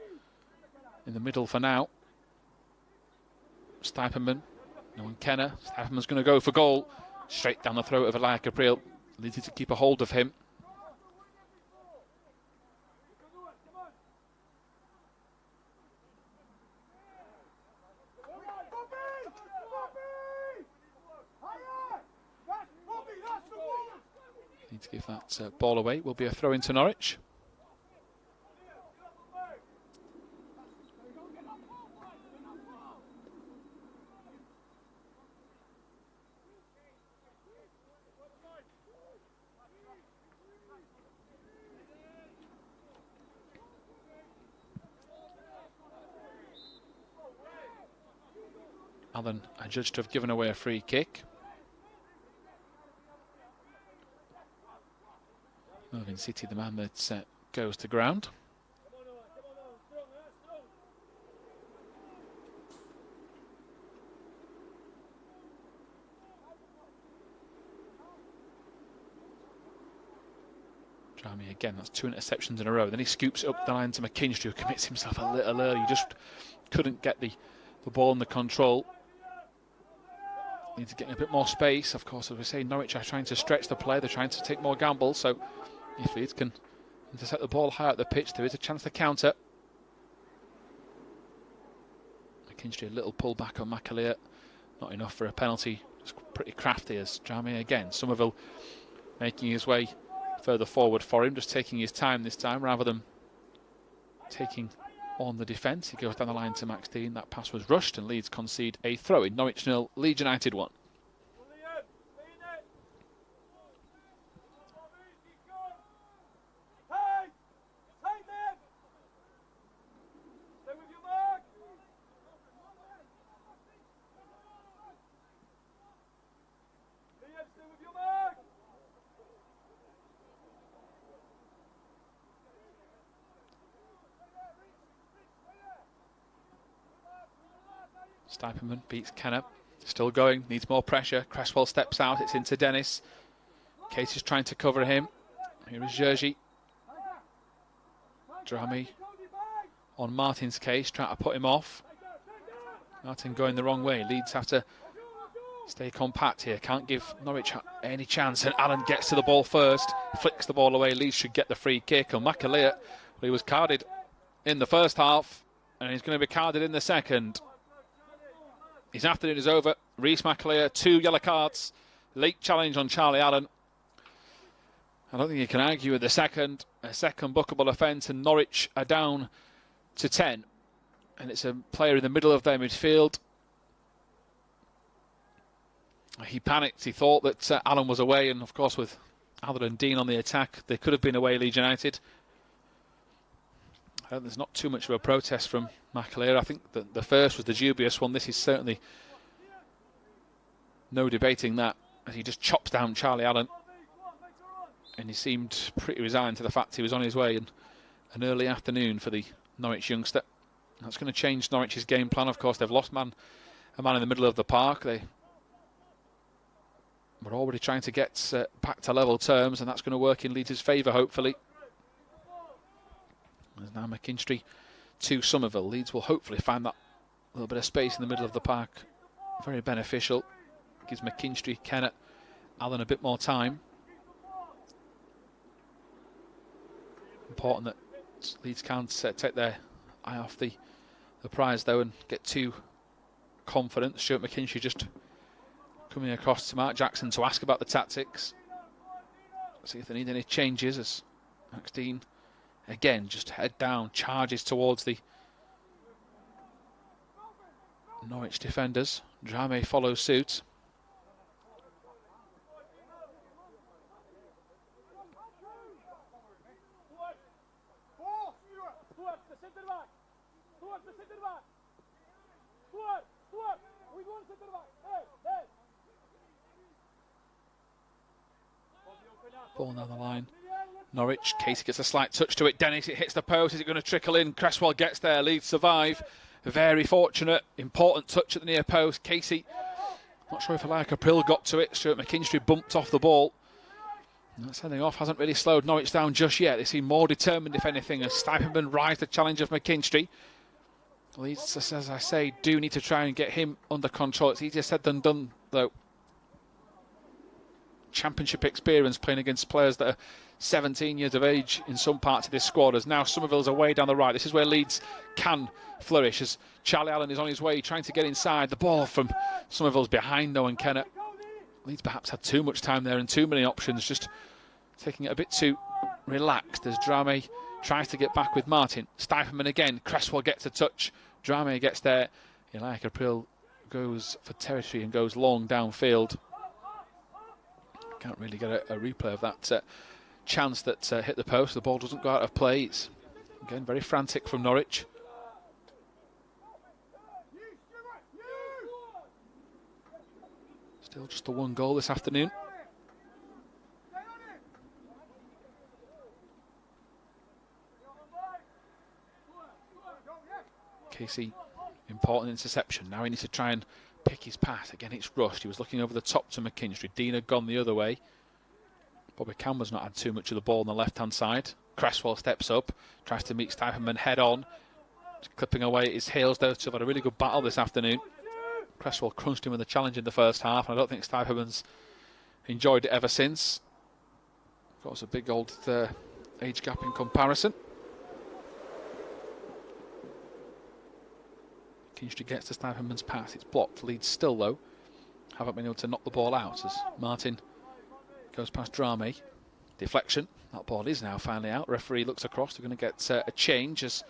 in the middle for now. Steiperman, no Kenner. Steiperman's going to go for goal. Straight down the throat of Elia Capriel. Leeds to keep a hold of him. Need to give that ball away. Will be a throw into Norwich. Allen adjudged to have given away a free kick. Irvine City, the man that goes to ground. Drami again, that's 2 interceptions in a row. Then he scoops it up the line to McKinstry, who commits himself a little early. He just couldn't get the ball under control. Needs to get a bit more space. Of course, as we say, Norwich are trying to stretch the play. They're trying to take more gambles. So if Leeds can intercept the ball high up the pitch, there is a chance to counter. McKinstry, a little pull back on McAleer. Not enough for a penalty. Just pretty crafty as Drami again. Somerville making his way further forward for him, just taking his time this time rather than taking on the defence. He goes down the line to Max Dean. That pass was rushed and Leeds concede a throw in. Norwich 0, Leeds United 1. Stuyperman beats Kenner. Still going, needs more pressure. Cresswell steps out, it's into Dennis. Case is trying to cover him. Here is Jerzy. Drami on Martin's Case, trying to put him off. Martin going the wrong way. Leeds have to stay compact here. Can't give Norwich any chance. And Allen gets to the ball first. Flicks the ball away. Leeds should get the free kick. And McAleer, well, he was carded in the first half. And he's going to be carded in the second. His afternoon is over. Rhys McAleer, 2 yellow cards. Late challenge on Charlie Allen. I don't think you can argue with the second. A second bookable offence, and Norwich are down to 10. And it's a player in the middle of their midfield. He panicked. He thought that Allen was away, and of course with Allen and Dean on the attack, they could have been away, Leeds United. There's not too much of a protest from McAleer. I think that the first was the dubious one. This is certainly no debating that, as he just chops down Charlie Allen. And he seemed pretty resigned to the fact he was on his way. And an early afternoon for the Norwich youngster. That's going to change Norwich's game plan. Of course, they've lost a man in the middle of the park. They were already trying to get back to level terms, and that's going to work in Leeds' favour, hopefully. There's now McKinstry to Somerville. Leeds will hopefully find that little bit of space in the middle of the park very beneficial. Gives McKinstry, Kennett, Allen a bit more time. Important that Leeds can't take their eye off the prize though and get too confident. Stuart McKinstry just coming across to Mark Jackson to ask about the tactics. See if they need any changes as Max Dean again, just head down, charges towards the Norwich defenders. Drame follows suit. Ball down the line. Norwich, Casey gets a slight touch to it. Dennis, it hits the post. Is it going to trickle in? Cresswell gets there. Leeds survive. Very fortunate. Important touch at the near post. Casey, not sure if Elias April got to it. Stuart McKinstry bumped off the ball. That sending off hasn't really slowed Norwich down just yet. They seem more determined, if anything, as Stuyperman rise the challenge of McKinstry. Leeds, as I say, do need to try and get him under control. It's easier said than done, though. Championship experience playing against players that are 17 years of age in some parts of this squad, as now Somerville's away down the right. This is where Leeds can flourish, as Charlie Allen is on his way trying to get inside. The ball from Somerville's behind though, and Kennett. Leeds perhaps had too much time there and too many options, just taking it a bit too relaxed as Drame tries to get back with Martin. Stuyperman again. Cresswell gets a touch. Drame gets there. Elias April goes for territory and goes long downfield. Can't really get a replay of that chance that hit the post. The ball doesn't go out of play. It's again very frantic from Norwich. Still just the one goal this afternoon. Casey, important interception. Now he needs to try and pick his pass. Again, it's rushed. He was looking over the top to McKinstry. Dean had gone the other way. Bobby Campbell's not had too much of the ball on the left-hand side. Cresswell steps up, tries to meet Stuyperman head on. He's clipping away at his heels. Those two have had a really good battle this afternoon. Cresswell crunched him with the challenge in the first half, and I don't think Stuyperman's enjoyed it ever since. Of course, a big old age gap in comparison. McKinstry gets to Stuyperman's pass. It's blocked. Leeds still, though, haven't been able to knock the ball out as Martin goes past Drame. Deflection. That ball is now finally out. Referee looks across. They're going to get a change as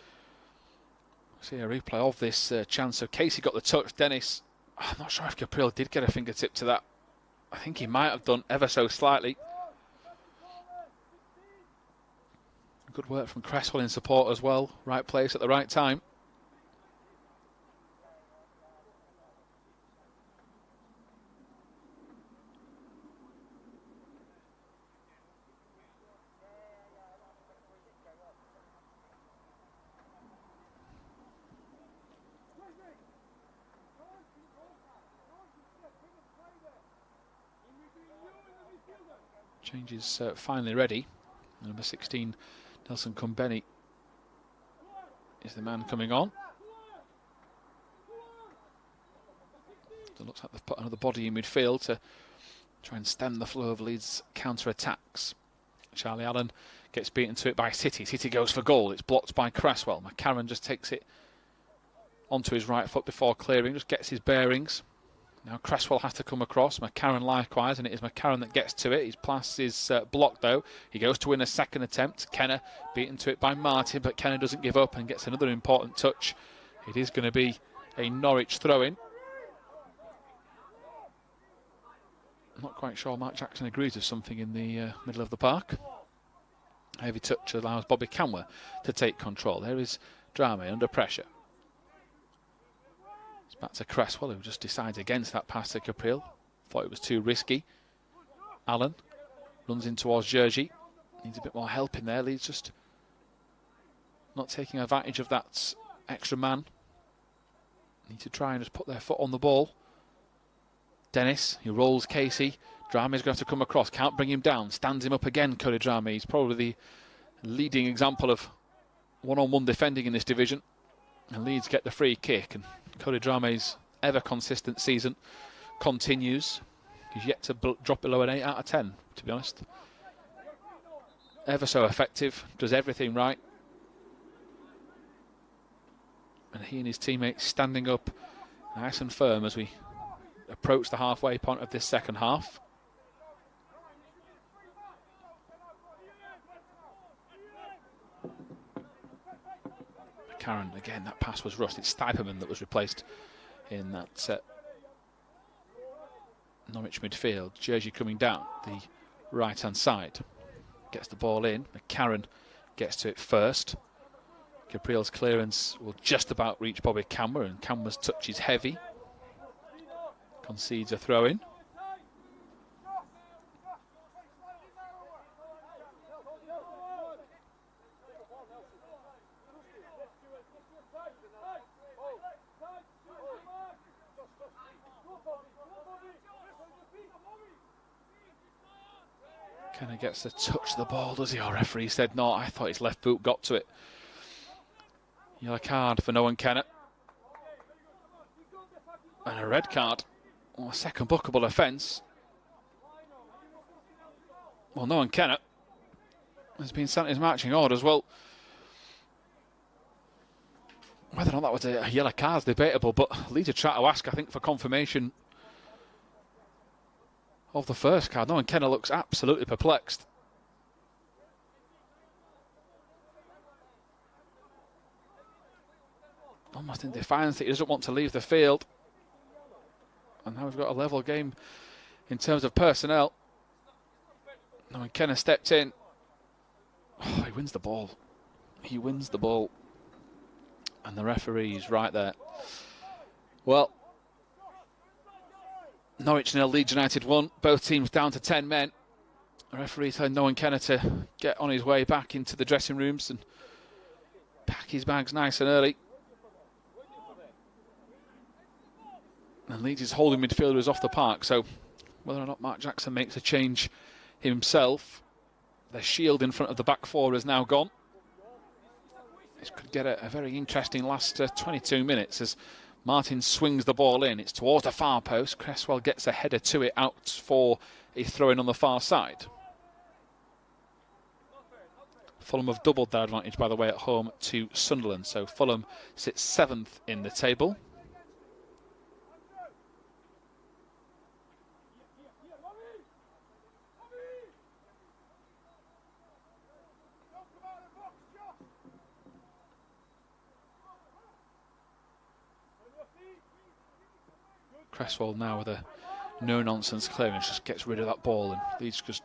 we see a replay of this chance. So Casey got the touch. Dennis, I'm not sure if Gabriel did get a fingertip to that. I think he might have done ever so slightly. Good work from Cresswell in support as well. Right place at the right time. Change is finally ready. Number 16, Nelson Kumbeni, is the man coming on. It looks like they've put another body in midfield to try and stem the flow of Leeds' counter-attacks. Charlie Allen gets beaten to it by City. City goes for goal. It's blocked by Cresswell. McCarron just takes it onto his right foot before clearing, just gets his bearings. Now Cresswell has to come across, McCarron likewise, and it is McCarron that gets to it. His pass is blocked though. He goes to win a second attempt. Kenner beaten to it by Martin, but Kenner doesn't give up and gets another important touch. It is going to be a Norwich throw-in. I'm not quite sure Mark Jackson agrees with something in the middle of the park. A heavy touch allows Bobby Camwer to take control. There is Drame under pressure. Back to Cresswell, who just decides against that pass to Capriel. Thought it was too risky. Allen runs in towards Jerzy. Needs a bit more help in there. Leeds just not taking advantage of that extra man. Need to try and just put their foot on the ball. Dennis, he rolls Casey. Drame's going to have to come across. Can't bring him down. Stands him up again, Cody Drame. He's probably the leading example of one-on-one defending in this division. And Leeds get the free kick, and Cody Drame's ever consistent season continues. He's yet to drop below an 8 out of 10, to be honest. Ever so effective, does everything right. And he and his teammates standing up nice and firm as we approach the halfway point of this second half. Karen, again, that pass was rushed. It's Stuyperman that was replaced in that Norwich midfield. Jerzy coming down the right-hand side. Gets the ball in. McCarron gets to it first. Gabriel's clearance will just about reach Bobby Camwer, and Camwer's touch is heavy. Concedes a throw-in. Kenner gets to touch the ball, does he? Our referee said no. I thought his left boot got to it. Yellow card for Noah Kenner. And a red card. Well, a second bookable offence. Well, Noah Kenner has been sent his marching orders. Well, whether or not that was a yellow card is debatable, but Leeds are trying to ask, I think, for confirmation of the first card. Noah Kenner looks absolutely perplexed. Almost in defiance that he doesn't want to leave the field. And now we've got a level game in terms of personnel. Noah Kenner stepped in. Oh, he wins the ball. He wins the ball. And the referee's right there. Well, Norwich 0, Leeds United 1. Both teams down to 10 men. The referee telling Noah Kenner to get on his way back into the dressing rooms and pack his bags nice and early. And Leeds' holding midfielder is off the park, so whether or not Mark Jackson makes a change himself, the shield in front of the back four is now gone. This could get a very interesting last 22 minutes as Martin swings the ball in. It's towards the far post. Cresswell gets a header to it out for a throw-in on the far side. Fulham have doubled their advantage, by the way, at home to Sunderland. So Fulham sits 7th in the table. Cresswell now with a no-nonsense clearance, just gets rid of that ball, and Leeds just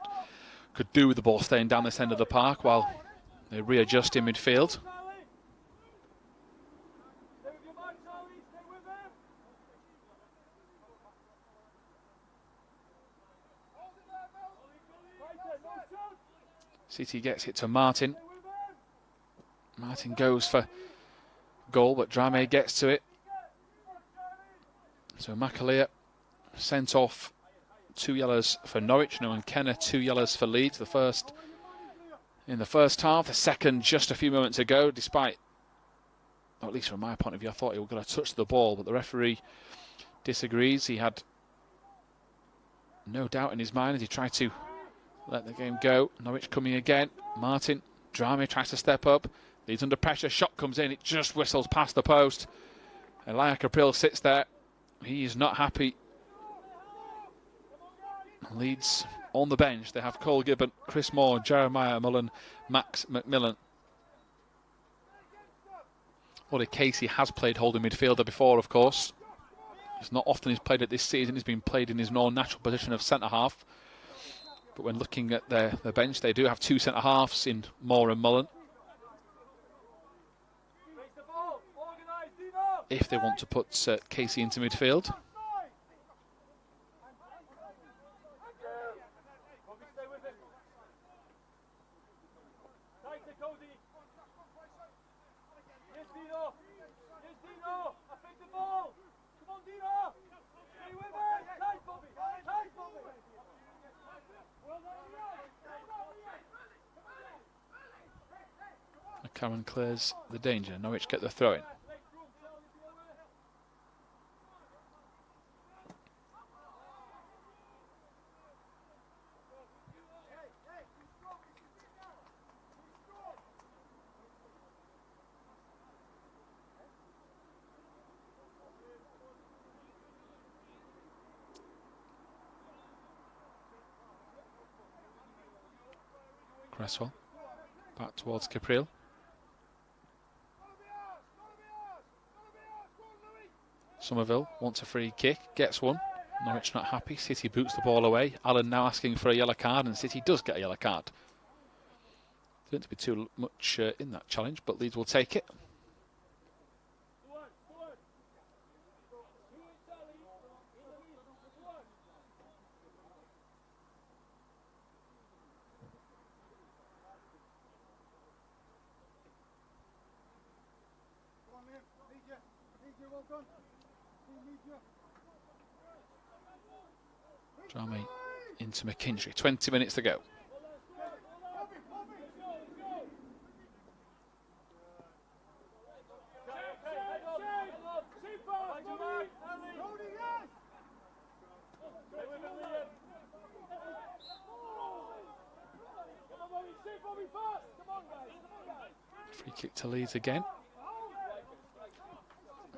could do with the ball staying down this end of the park while they readjust in midfield. City gets it to Martin. Martin goes for goal, but Drame gets to it. So McAleer sent off 2 yellows for Norwich. Noah Kenner 2 yellows for Leeds. The first in the first half, the second just a few moments ago, despite, or at least from my point of view, I thought he was going to touch the ball, but the referee disagrees. He had no doubt in his mind as he tried to let the game go. Norwich coming again. Martin, Drame tries to step up. Leeds under pressure. Shot comes in. It just whistles past the post. Elia Caprile sits there. He is not happy. Leeds on the bench. They have Cole Gibbon, Chris Moore, Jeremiah Mullen, Max McMillan. Ollie Casey has played holding midfielder before, of course. It's not often he's played it this season. He's been played in his more natural position of centre-half. But when looking at their bench, they do have 2 centre-halves in Moore and Mullen. If they want to put Casey into midfield. McCarron clears the danger. Norwich get the throw-in. Cresswell back towards Caprile. Somerville wants a free kick, gets one. Norwich not happy. City boots the ball away. Allen now asking for a yellow card, and City does get a yellow card. Didn't be too much in that challenge, but Leeds will take it. Drame into McKinstry. 20 minutes to go. Free kick to Leeds again.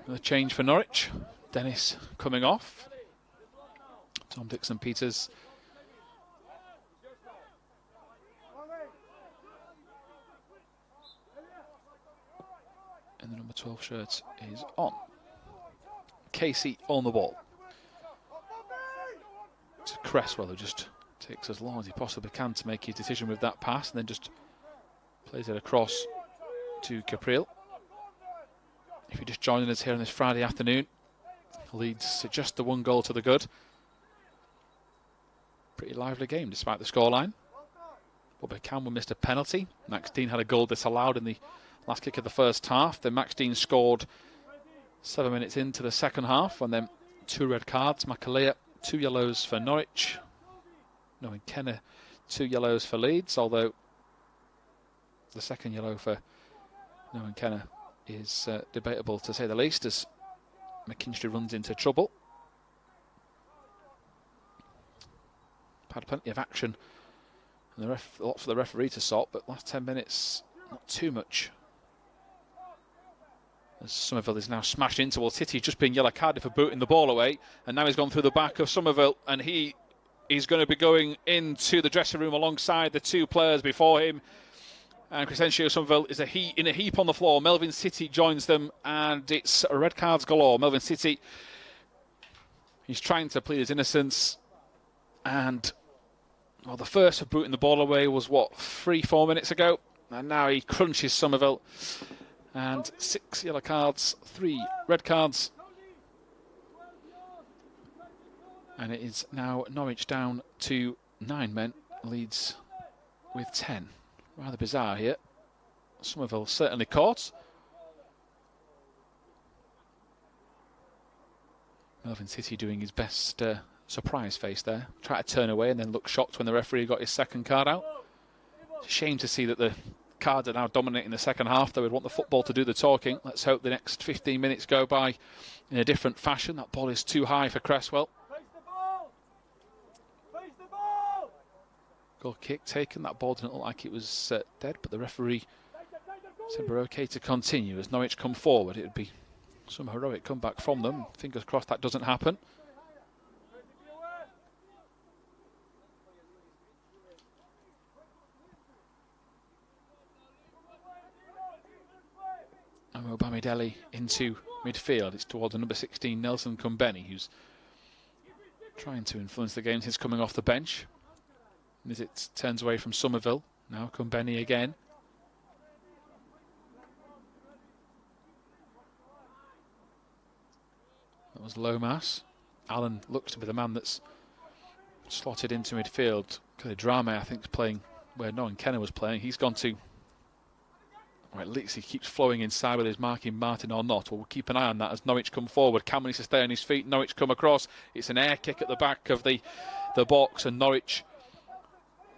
Another change for Norwich. Dennis coming off. Tom Dixon-Peters and the number 12 shirt is on. Casey on the ball. To Cresswell, who just takes as long as he possibly can to make his decision with that pass, and then just plays it across to Caprile. If you're just joining us here on this Friday afternoon, Leeds just the 1 goal to the good. Pretty lively game despite the scoreline. Bobby Campbell missed a penalty. Max Dean had a goal disallowed in the last kick of the first half. Then Max Dean scored 7 minutes into the second half, and then 2 red cards. Makalea, 2 yellows for Norwich. Noah Kenner, 2 yellows for Leeds, although the second yellow for Noah Kenner is debatable to say the least, as McKinstry runs into trouble. Had plenty of action, and a lot for the referee to sort, but last 10 minutes, not too much. As Somerville is now smashed into, well, Titty's just been yellow carded for booting the ball away, and now he's gone through the back of Somerville, and he is going to be going into the dressing room alongside the 2 players before him. And Crescencio Somerville is in a heap on the floor. Melvin City joins them, and it's red cards galore. Melvin City, he's trying to plead his innocence, and well, the first for booting the ball away was, what, 3-4 minutes ago? And now he crunches Somerville. And 6 yellow cards, 3 red cards. And it is now Norwich down to 9 men, Leeds with 10. Rather bizarre here. Somerville certainly caught. Melvin City doing his best surprise face there. Tried to turn away and then looked shocked when the referee got his second card out. It's a shame to see that the cards are now dominating the second half. They would want the football to do the talking. Let's hope the next 15 minutes go by in a different fashion. That ball is too high for Cresswell. Goal kick taken. That ball didn't look like it was dead, but the referee said we're okay to continue. As Norwich come forward, it would be some heroic comeback from them. Fingers crossed that doesn't happen. And Bamidele into midfield. It's towards the number 16, Nelson Kumbeni, who's trying to influence the game since coming off the bench. As it turns away from Somerville. Now Kumbeni again. That was Lomas. Allen looks to be the man that's slotted into midfield. Drame, I think, is playing where Noah Kenner was playing. He's gone to... Or at least he keeps flowing inside whether he's marking Martin or not. Well, we'll keep an eye on that as Norwich come forward. Cameron needs to stay on his feet. Norwich come across. It's an air kick at the back of the box, and Norwich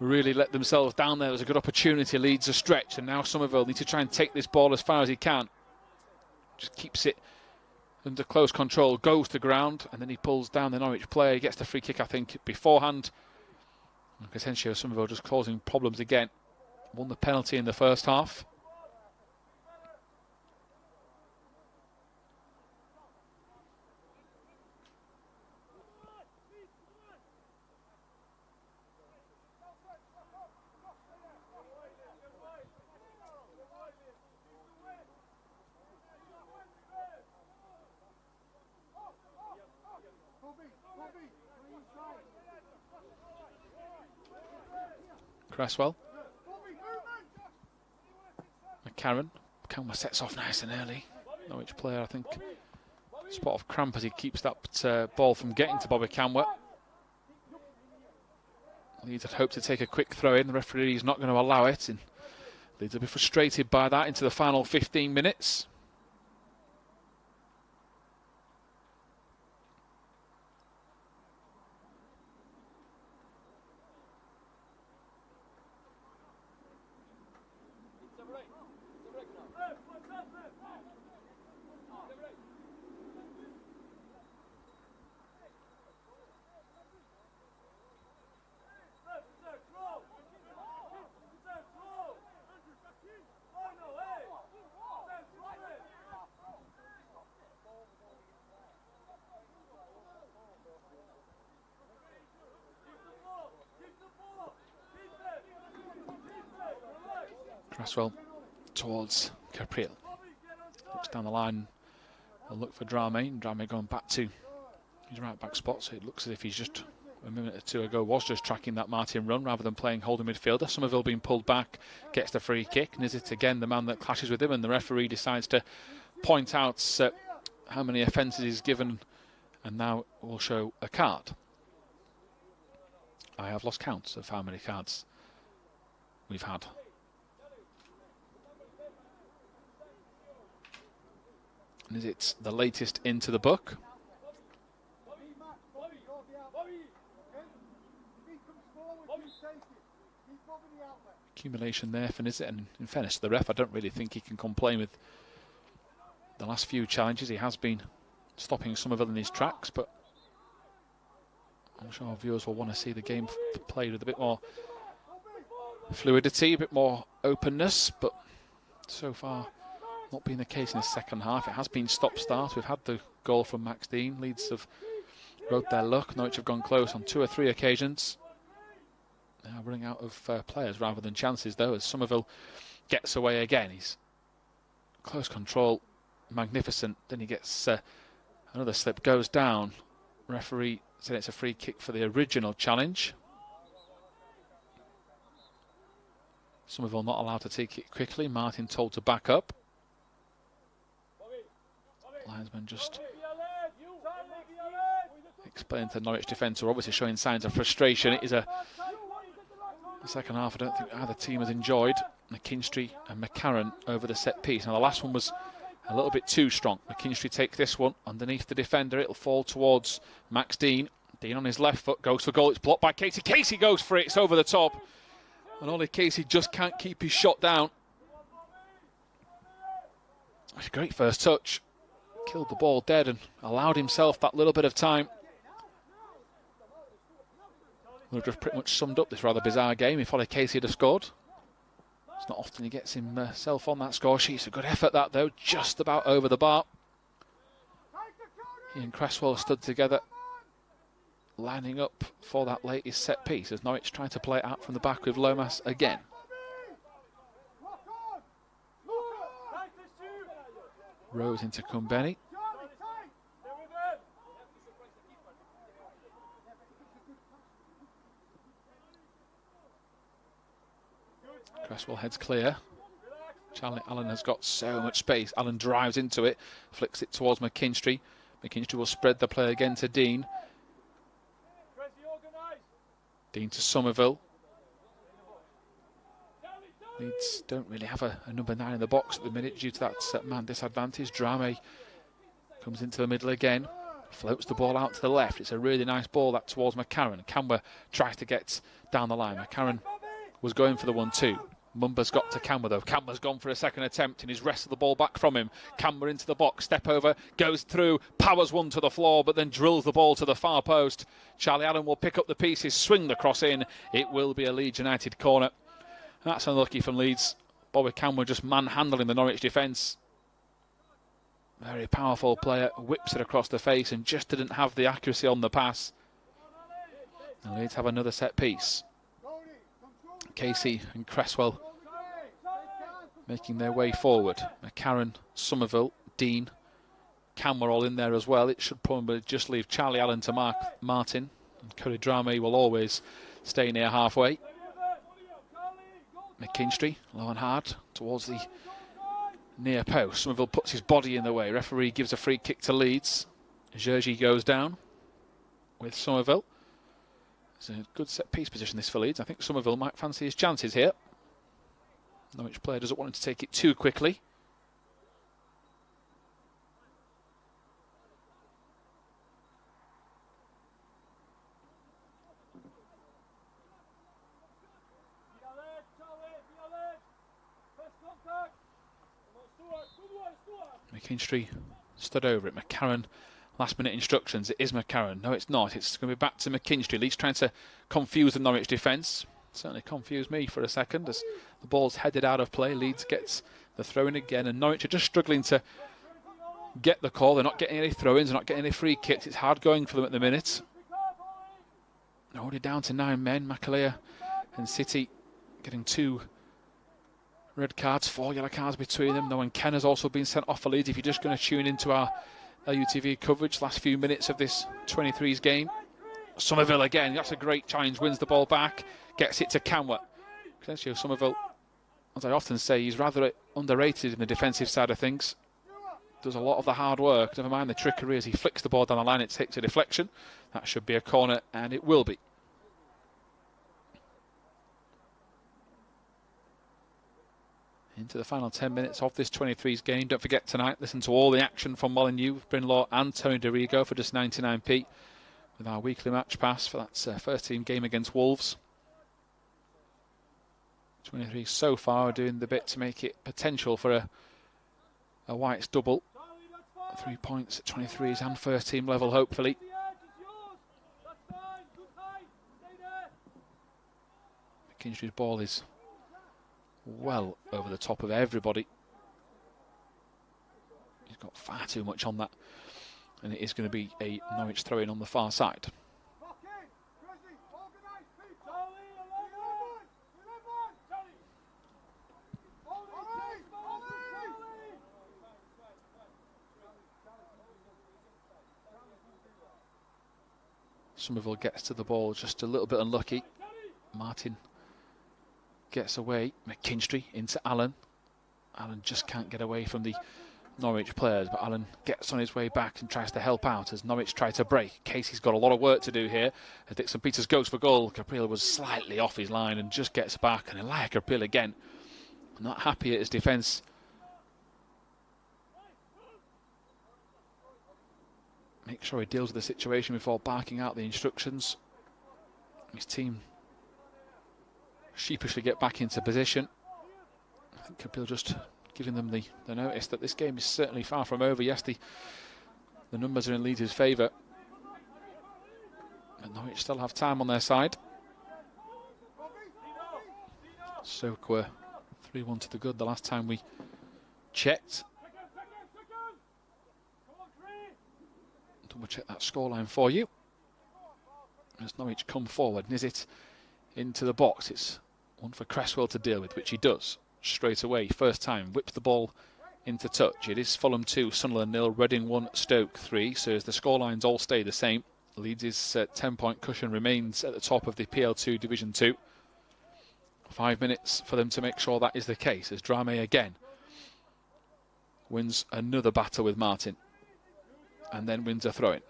really let themselves down there. There's a good opportunity. Leeds a stretch, and now Somerville need to try and take this ball as far as he can. Just keeps it under close control, goes to ground, and then he pulls down the Norwich player. He gets the free kick, I think, beforehand. And Crescencio Somerville just causing problems again. Won the penalty in the first half. Cresswell. McCarran. McCarran sets off nice and early. Norwich player, I think, spot of cramp as he keeps that ball from getting to Bobby Camworth. Leeds had hoped to take a quick throw in. The referee is not going to allow it, and Leeds will be frustrated by that into the final 15 minutes. Cresswell towards Capriel. Looks down the line. Will look for Drame. Drame going back to his right back spot. So it looks as if he's just a minute or two ago was just tracking that Martin run rather than playing holding midfielder. Somerville being pulled back, gets the free kick. Nizzit again, the man that clashes with him, and the referee decides to point out how many offences he's given, and now will show a card. I have lost count of how many cards we've had. And is it the latest into the book? accumulation there for Nizzet, and in fairness to the ref, I don't really think he can complain with the last few challenges. He has been stopping Somerville in his tracks, but I'm sure our viewers will want to see the game played with a bit more fluidity, a bit more openness, but so far not been the case in the second half. It has been stop-start. We've had the goal from Max Dean. Leeds have rode their luck. Norwich have gone close on 2 or 3 occasions. They are running out of players rather than chances, though, as Somerville gets away again. He's close control, magnificent. Then he gets another slip, goes down. Referee said it's a free kick for the original challenge. Somerville not allowed to take it quickly. Martin told to back up. Linesman just explained to the Norwich defence, who are obviously showing signs of frustration. It is the second half I don't think either team has enjoyed. McKinstry and McCarron over the set piece. Now the last one was a little bit too strong. McKinstry takes this one underneath the defender. It'll fall towards Max Dean. Dean on his left foot goes for goal. It's blocked by Casey. Casey goes for it. It's over the top. And Ollie Casey just can't keep his shot down. It's a great first touch. Killed the ball dead and allowed himself that little bit of time. Would have just pretty much summed up this rather bizarre game if Ollie Casey had have scored. It's not often he gets himself on that score sheet. It's a good effort, that, though. Just about over the bar. He and Cresswell stood together, lining up for that latest set piece as Norwich tried to play it out from the back with Lomas again. Rose into Kumbeni. Cresswell heads clear. Charlie Allen has got so much space. Allen drives into it, flicks it towards McKinstry. McKinstry will spread the play again to Dean. Dean to Somerville. Leeds don't really have a number 9 in the box at the minute due to that man disadvantage. Drame comes into the middle again, floats the ball out to the left. It's a really nice ball that towards McCarron. Canberra tries to get down the line. McCarron was going for the 1-2. Mumba's got to Canberra though. Canberra's gone for a second attempt and he's wrestled the ball back from him. Canberra into the box, step over, goes through, powers one to the floor, but then drills the ball to the far post. Charlie Allen will pick up the pieces, swing the cross in. It will be a Leeds United corner. That's unlucky from Leeds. Bobby Canberra just manhandling the Norwich defence. Very powerful player, whips it across the face and just didn't have the accuracy on the pass. And Leeds have another set piece. Casey and Cresswell making their way forward. McCarron, Somerville, Dean, Canberra all in there as well. It should probably just leave Charlie Allen to mark Martin. And Curry Drame will always stay near halfway. McKinstry, low and hard, towards the near post. Somerville puts his body in the way. Referee gives a free kick to Leeds. Gergi goes down with Somerville. It's a good set-piece position this for Leeds. I think Somerville might fancy his chances here. Norwich player doesn't want him to take it too quickly. McKinstry stood over it. McCarron, last minute instructions. It is McCarron. No, it's not. It's going to be back to McKinstry. Leeds trying to confuse the Norwich defence. Certainly confused me for a second as the ball's headed out of play. Leeds gets the throw in again, and Norwich are just struggling to get the call. They're not getting any throw-ins, they're not getting any free kicks. It's hard going for them at the minute. Already down to 9 men. McAleer and City getting 2 red cards, 4 yellow cards between them. Noah Ken has also been sent off for Leeds. If you're just going to tune into our LUTV coverage, last few minutes of this 23s game. Somerville again, that's a great challenge, wins the ball back, gets it to Canwell. Crescio Somerville, as I often say, he's rather underrated in the defensive side of things. Does a lot of the hard work, never mind the trickery as he flicks the ball down the line. It takes a deflection. That should be a corner, and it will be. Into the final 10 minutes of this 23s game. Don't forget tonight, listen to all the action from Molineux, Brynlaw and Tony DeRigo for just 99p with our weekly match pass for that first team game against Wolves. 23 so far are doing the bit to make it potential for a White's double. 3 points at 23s and first team level, hopefully. McKinstry's ball is well over the top of everybody. He's got far too much on that, and it is going to be a Norwich throw-in on the far side. Somerville gets to the ball just a little bit unlucky. Martin gets away. McKinstry into Allen. Allen just can't get away from the Norwich players, but Allen gets on his way back and tries to help out as Norwich try to break. Casey's got a lot of work to do here. As Dixon Peters goes for goal, Caprile was slightly off his line and just gets back, and Elia Caprile again not happy at his defence. Make sure he deals with the situation before barking out the instructions. His team sheepishly get back into position. I think Caprile just giving them the notice that this game is certainly far from over. Yes, the numbers are in Leeds' favour, but Norwich still have time on their side. Stoke were 3-1 to the good the last time we checked. Double check that scoreline for you. As Norwich come forward, Nizzit into the box. It's one for Cresswell to deal with, which he does straight away. First time, whips the ball into touch. It is Fulham 2, Sunderland 0, Reading 1, Stoke 3. So as the scorelines all stay the same, Leeds' 10-point cushion remains at the top of the PL2 Division 2. 5 minutes for them to make sure that is the case, as Drame again wins another battle with Martin and then wins a throw-in.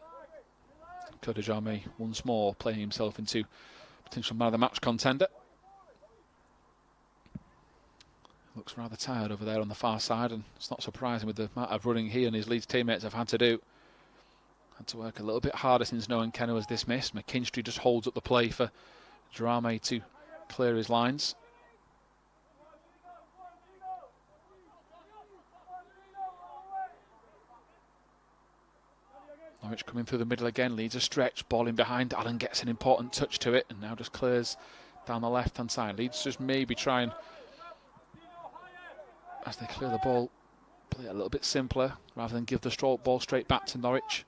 Cody Drame once more playing himself into potential man of the match contender. Looks rather tired over there on the far side, and it's not surprising with the amount of running he and his Leeds teammates have had to do. Had to work a little bit harder since Noah Kenna was dismissed. McKinstry just holds up the play for Drame to clear his lines. Norwich coming through the middle again, leads a stretch, ball in behind. Allen gets an important touch to it and now just clears down the left-hand side. Leeds just maybe try and, as they clear the ball, play it a little bit simpler rather than give the ball straight back to Norwich.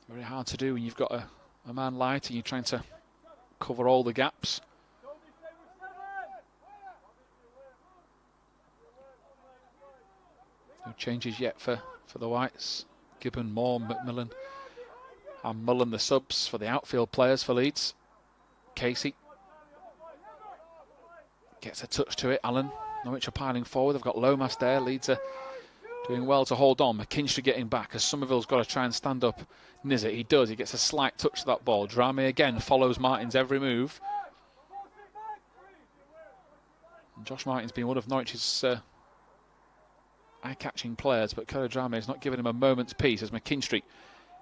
Very hard to do when you've got a man light and you're trying to cover all the gaps. No changes yet for the Whites. Gibbon, Moore, McMillan and Mullen the subs for the outfield players for Leeds. Casey gets a touch to it. Allen, Norwich are piling forward. They've got Lomas there. Leeds are doing well to hold on. McKinstry getting back as Somerville's got to try and stand up Nizzit. He does. He gets a slight touch to that ball. Drame again follows Martin's every move. And Josh Martin's been one of Norwich's eye-catching players, but Cody Drame is not giving him a moment's peace as McKinstry,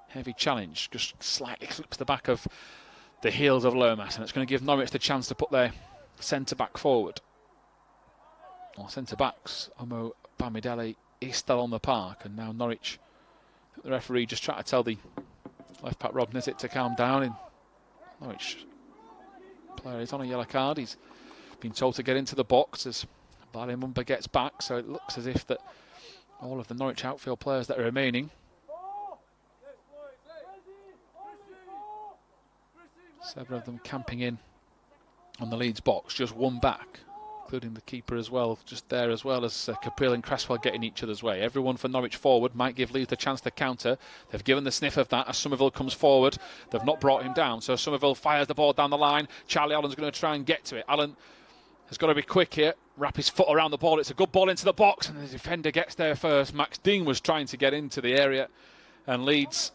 heavy challenge, just slightly clips the back of the heels of Lomas, and it's going to give Norwich the chance to put their centre-back forward. Well, centre-backs, Omo Bamidele is still on the park, and now Norwich, the referee just trying to tell the left-back Rob Nizzit to calm down. And Norwich player is on a yellow card. He's been told to get into the box as Barry Mumba gets back, so it looks as if that all of the Norwich outfield players that are remaining, several of them camping in on the Leeds box, just one back, including the keeper as well, just there as well as Caprile and Cresswell getting each other's way. Everyone for Norwich forward might give Leeds the chance to counter. They've given the sniff of that as Somerville comes forward. They've not brought him down, so Somerville fires the ball down the line. Charlie Allen's going to try and get to it. Allen has got to be quick here, wrap his foot around the ball. It's a good ball into the box, and the defender gets there first. Max Dean was trying to get into the area, and Leeds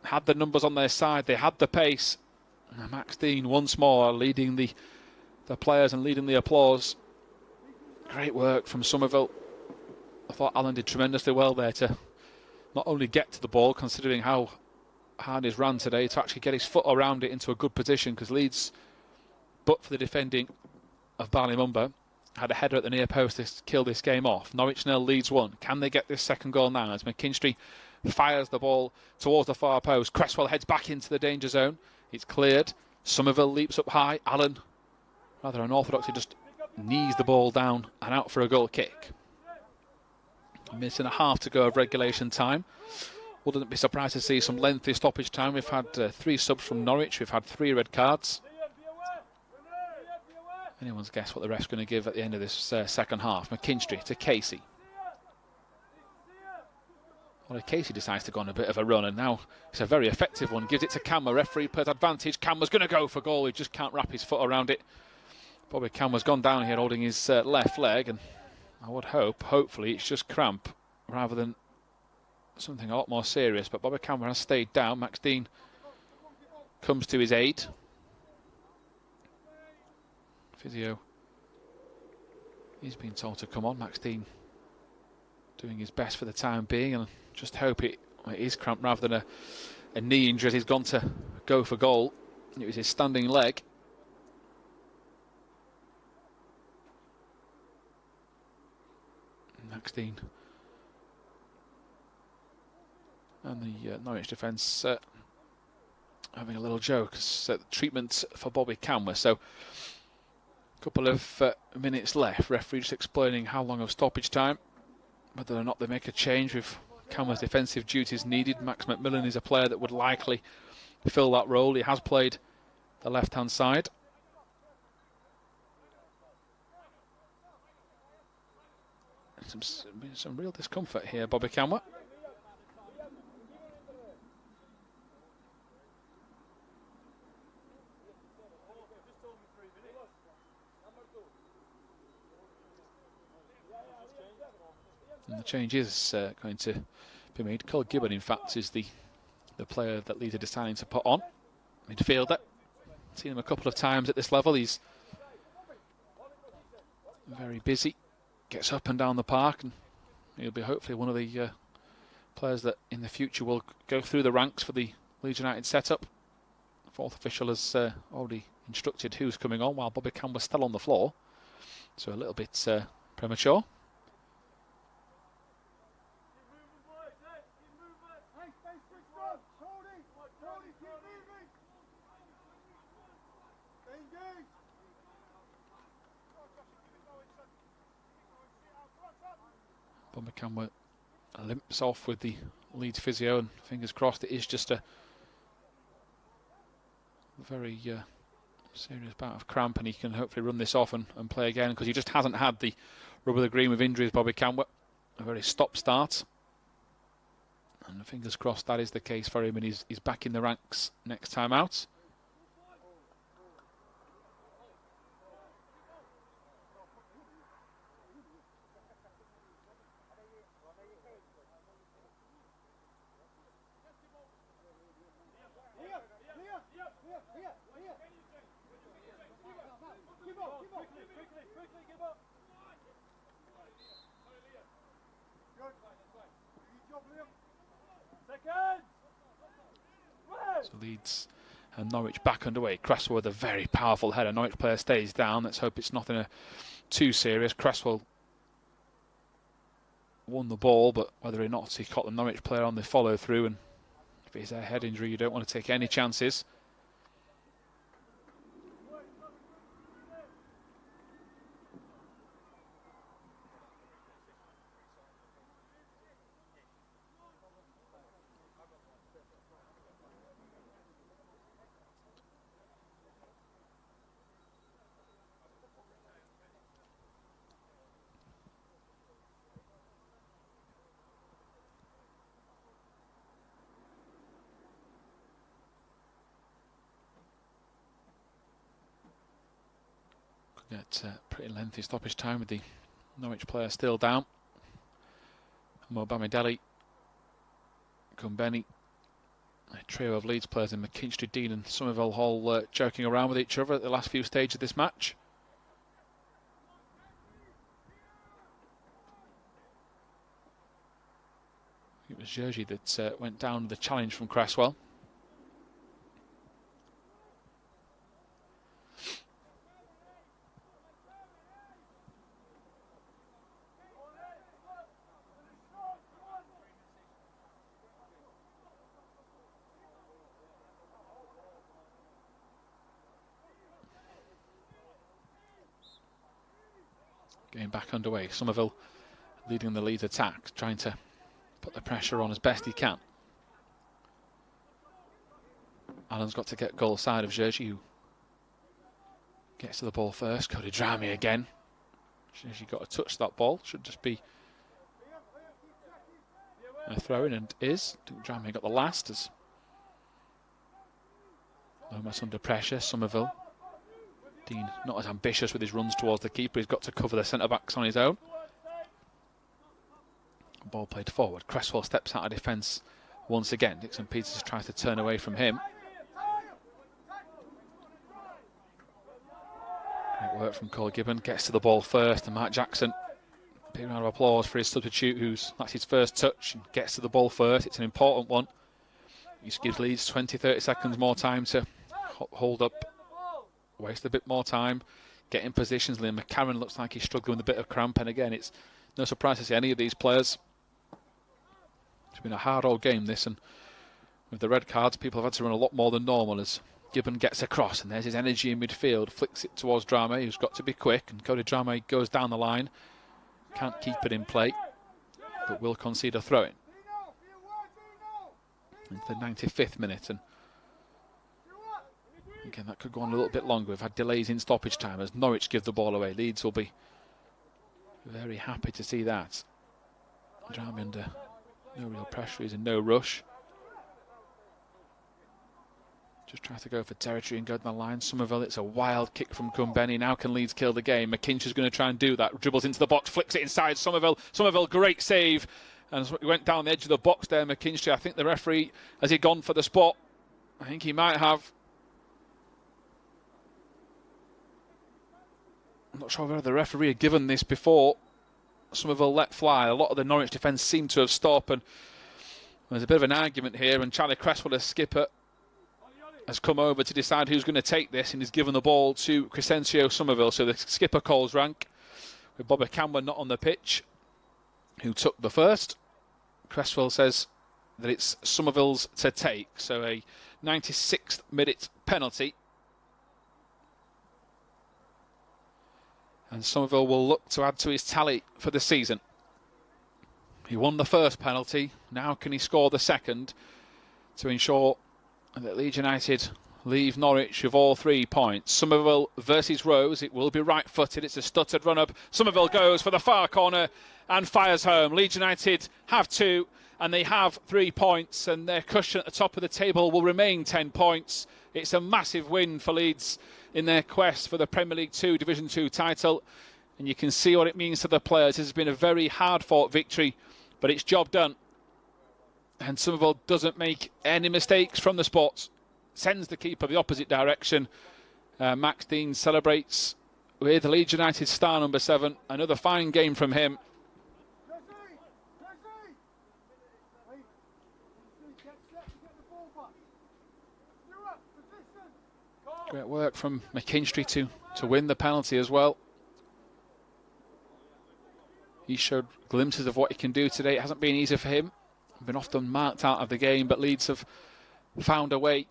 had the numbers on their side. They had the pace. And Max Dean once more leading the players and leading the applause. Great work from Somerville. I thought Allen did tremendously well there to not only get to the ball, considering how hard he's ran today, to actually get his foot around it into a good position, because Leeds, but for the defending of Barley-Mumba had a header at the near post to kill this game off. Norwich 0, Leeds 1. Can they get this second goal now as McKinstry fires the ball towards the far post? Cresswell heads back into the danger zone. It's cleared. Somerville leaps up high. Allen, rather unorthodoxly, just knees the ball down and out for a goal kick. Missing a half to go of regulation time. Wouldn't be surprised to see some lengthy stoppage time. We've had 3 subs from Norwich. We've had 3 red cards. Anyone's guess what the ref's going to give at the end of this second half. McKinstry to Casey. Well, Casey decides to go on a bit of a run, and now it's a very effective one. Gives it to Cammer. Referee plays advantage. Cammer's going to go for goal. He just can't wrap his foot around it. Bobby Cammer's gone down here holding his left leg, and I would hopefully it's just cramp rather than something a lot more serious. But Bobby Cammer has stayed down. Max Dean comes to his aid. Physio, he's been told to come on. Max Dean doing his best for the time being, and just hope it is cramp rather than a knee injury. He's gone to go for goal. It was his standing leg. Max Dean and the Norwich defence having a little joke. Treatment for Bobby Cammer. So a couple of minutes left. Referee just explaining how long of stoppage time, whether or not they make a change with Cammer's defensive duties needed. Max McMillan is a player that would likely fill that role. He has played the left-hand side. Some real discomfort here, Bobby Cammer. And the change is going to be made. Cole Gibbon, in fact, is the player that Leeds are deciding to put on. Midfielder. Seen him a couple of times at this level. He's very busy. Gets up and down the park, and he'll be hopefully one of the players that in the future will go through the ranks for the Leeds United setup. Fourth official has already instructed who's coming on, while Bobby Cammer's still on the floor. So a little bit premature. Bobby Cammer limps off with the Leeds physio, and fingers crossed it is just a very serious bout of cramp, and he can hopefully run this off and play again, because he just hasn't had the rub of the green with injuries, Bobby Cammer. A very stop-start, and fingers crossed that is the case for him, and he's back in the ranks next time out. So Leeds and Norwich back underway. Cresswell with a very powerful header. Norwich player stays down. Let's hope it's nothing too serious. Cresswell won the ball, but whether or not he caught the Norwich player on the follow through, and if it's a head injury, you don't want to take any chances. Get pretty lengthy stoppage time with the Norwich player still down. Mobamidele, Kumbeni, a trio of Leeds players in McKinstry, Dean and Somerville all joking around with each other at the last few stages of this match. It was Jerzy that went down with the challenge from Cresswell. getting back underway. Somerville leading the Leeds attack, trying to put the pressure on as best he can. Alan's got to get goal side of Jerzy, who gets to the ball first. Cody Dramé again. Jerzy got a touch to that ball. Should just be a throw-in, and is. I think Dramé got the last as Lomas under pressure. Somerville. Dean not as ambitious with his runs towards the keeper. He's got to cover the centre-backs on his own. Ball played forward. Cresswell steps out of defence once again. Dixon Peters tries to turn away from him. Great work from Cole Gibbon. Gets to the ball first, and Mark Jackson. Big round of applause for his substitute, that's his first touch and gets to the ball first. It's an important one. He just gives Leeds 20-30 seconds more time to hold up, waste a bit more time, get in positions. Liam McCarron looks like he's struggling with a bit of cramp, and again, it's no surprise to see any of these players. It's been a hard old game, this, and with the red cards, people have had to run a lot more than normal as Gibbon gets across, and there's his energy in midfield, flicks it towards Dramé, who's got to be quick, and Cody Dramé goes down the line. Can't keep it in play, but will concede a throw-in. Into the 95th minute, and again, that could go on a little bit longer. We've had delays in stoppage time as Norwich give the ball away. Leeds will be very happy to see that. Dramé under no real pressure, he's in no rush. Just tries to go for territory and go down the line. Somerville, it's a wild kick from Kumbeni. Now can Leeds kill the game? McKinstry's going to try and do that. Dribbles into the box, flicks it inside Somerville. Somerville, great save. And he went down the edge of the box there, McKinstry. I think the referee, has he gone for the spot? I think he might have. I'm not sure whether the referee had given this before. Somerville let fly. A lot of the Norwich defence seemed to have stopped, and there's a bit of an argument here, and Charlie Cresswell, as skipper, has come over to decide who's going to take this, and he's given the ball to Crescencio Somerville. So the skipper calls rank, with Bobby Cameron not on the pitch, who took the first. Cresswell says that it's Somerville's to take. So a 96th minute penalty. And Somerville will look to add to his tally for the season. He won the first penalty. Now can he score the second to ensure that Leeds United leave Norwich with all 3 points. Somerville versus Rose. It will be right-footed. It's a stuttered run-up. Somerville goes for the far corner and fires home. Leeds United have 2, and they have 3 points, and their cushion at the top of the table will remain 10 points. It's a massive win for Leeds in their quest for the Premier League 2 Division 2 title, and you can see what it means to the players. This has been a very hard-fought victory, but it's job done. And Somerville doesn't make any mistakes from the spot. Sends the keeper the opposite direction. Max Dean celebrates with Leeds United star number 7. Another fine game from him. Great work from McKinstry to win the penalty as well. He showed glimpses of what he can do today. It hasn't been easy for him. Been often marked out of the game, but Leeds have found a way.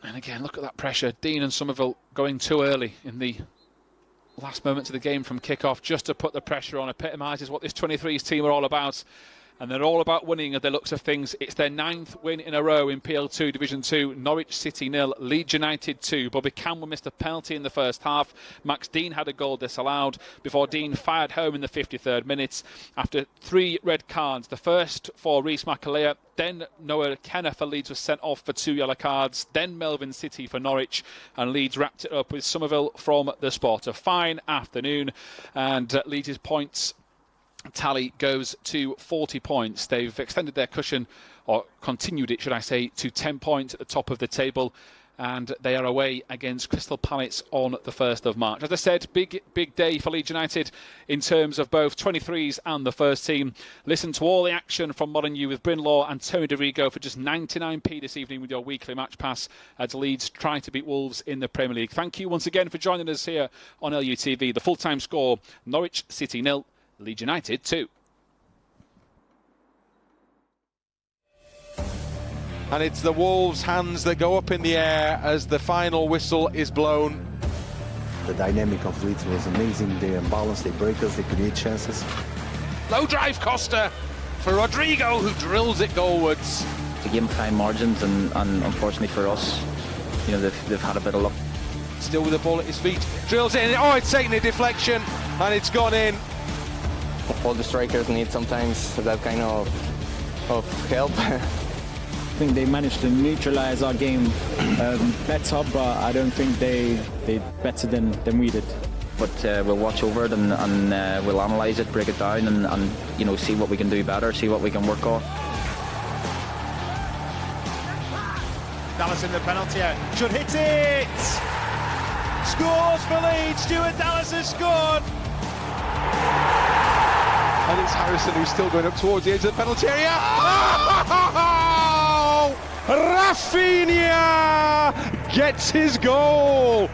And again, look at that pressure. Dean and Somerville going too early in the last moments of the game from kick-off, just to put the pressure on. Epitomises what this 23s team are all about. And they're all about winning at the looks of things. It's their 9th win in a row in PL2 Division 2. Norwich City 0, Leeds United 2. Bobby Campbell missed a penalty in the first half. Max Dean had a goal disallowed before Dean fired home in the 53rd minute after 3 red cards. The first for Reece McAleer, then Noah Kenner for Leeds was sent off for 2 yellow cards, then Melvin City for Norwich, and Leeds wrapped it up with Somerville from the spot. A fine afternoon, and Leeds' points tally goes to 40 points. They've extended their cushion, or continued it, should I say, to 10 points at the top of the table, and they are away against Crystal Palace on the 1st of March. As I said, big day for Leeds United in terms of both 23s and the first team. Listen to all the action from Molyneux with Bryn Law and Tony DeRigo for just 99p this evening with your weekly match pass as Leeds try to beat Wolves in the Premier League. Thank you once again for joining us here on LUTV. The full-time score, Norwich City 0, Leeds United 2. And it's the Wolves' hands that go up in the air as the final whistle is blown. The dynamic of Leeds was amazing. They unbalanced, they break us, they create chances. Low drive Costa for Rodrigo, who drills it goalwards. To give them fine margins, and unfortunately for us, you know, they've had a bit of luck. Still with the ball at his feet, drills it in. Oh, it's taken a deflection, and it's gone in. All the strikers need sometimes that kind of help. I think they managed to neutralize our game better, but I don't think they're better than we did. But we'll watch over it and we'll analyse it, break it down, and you know, see what we can do better, see what we can work on. Dallas in the penalty area, should hit it! Scores for Leeds, Stuart Dallas has scored! And it's Harrison who's still going up towards the edge of the penalty area. Oh! Rafinha gets his goal.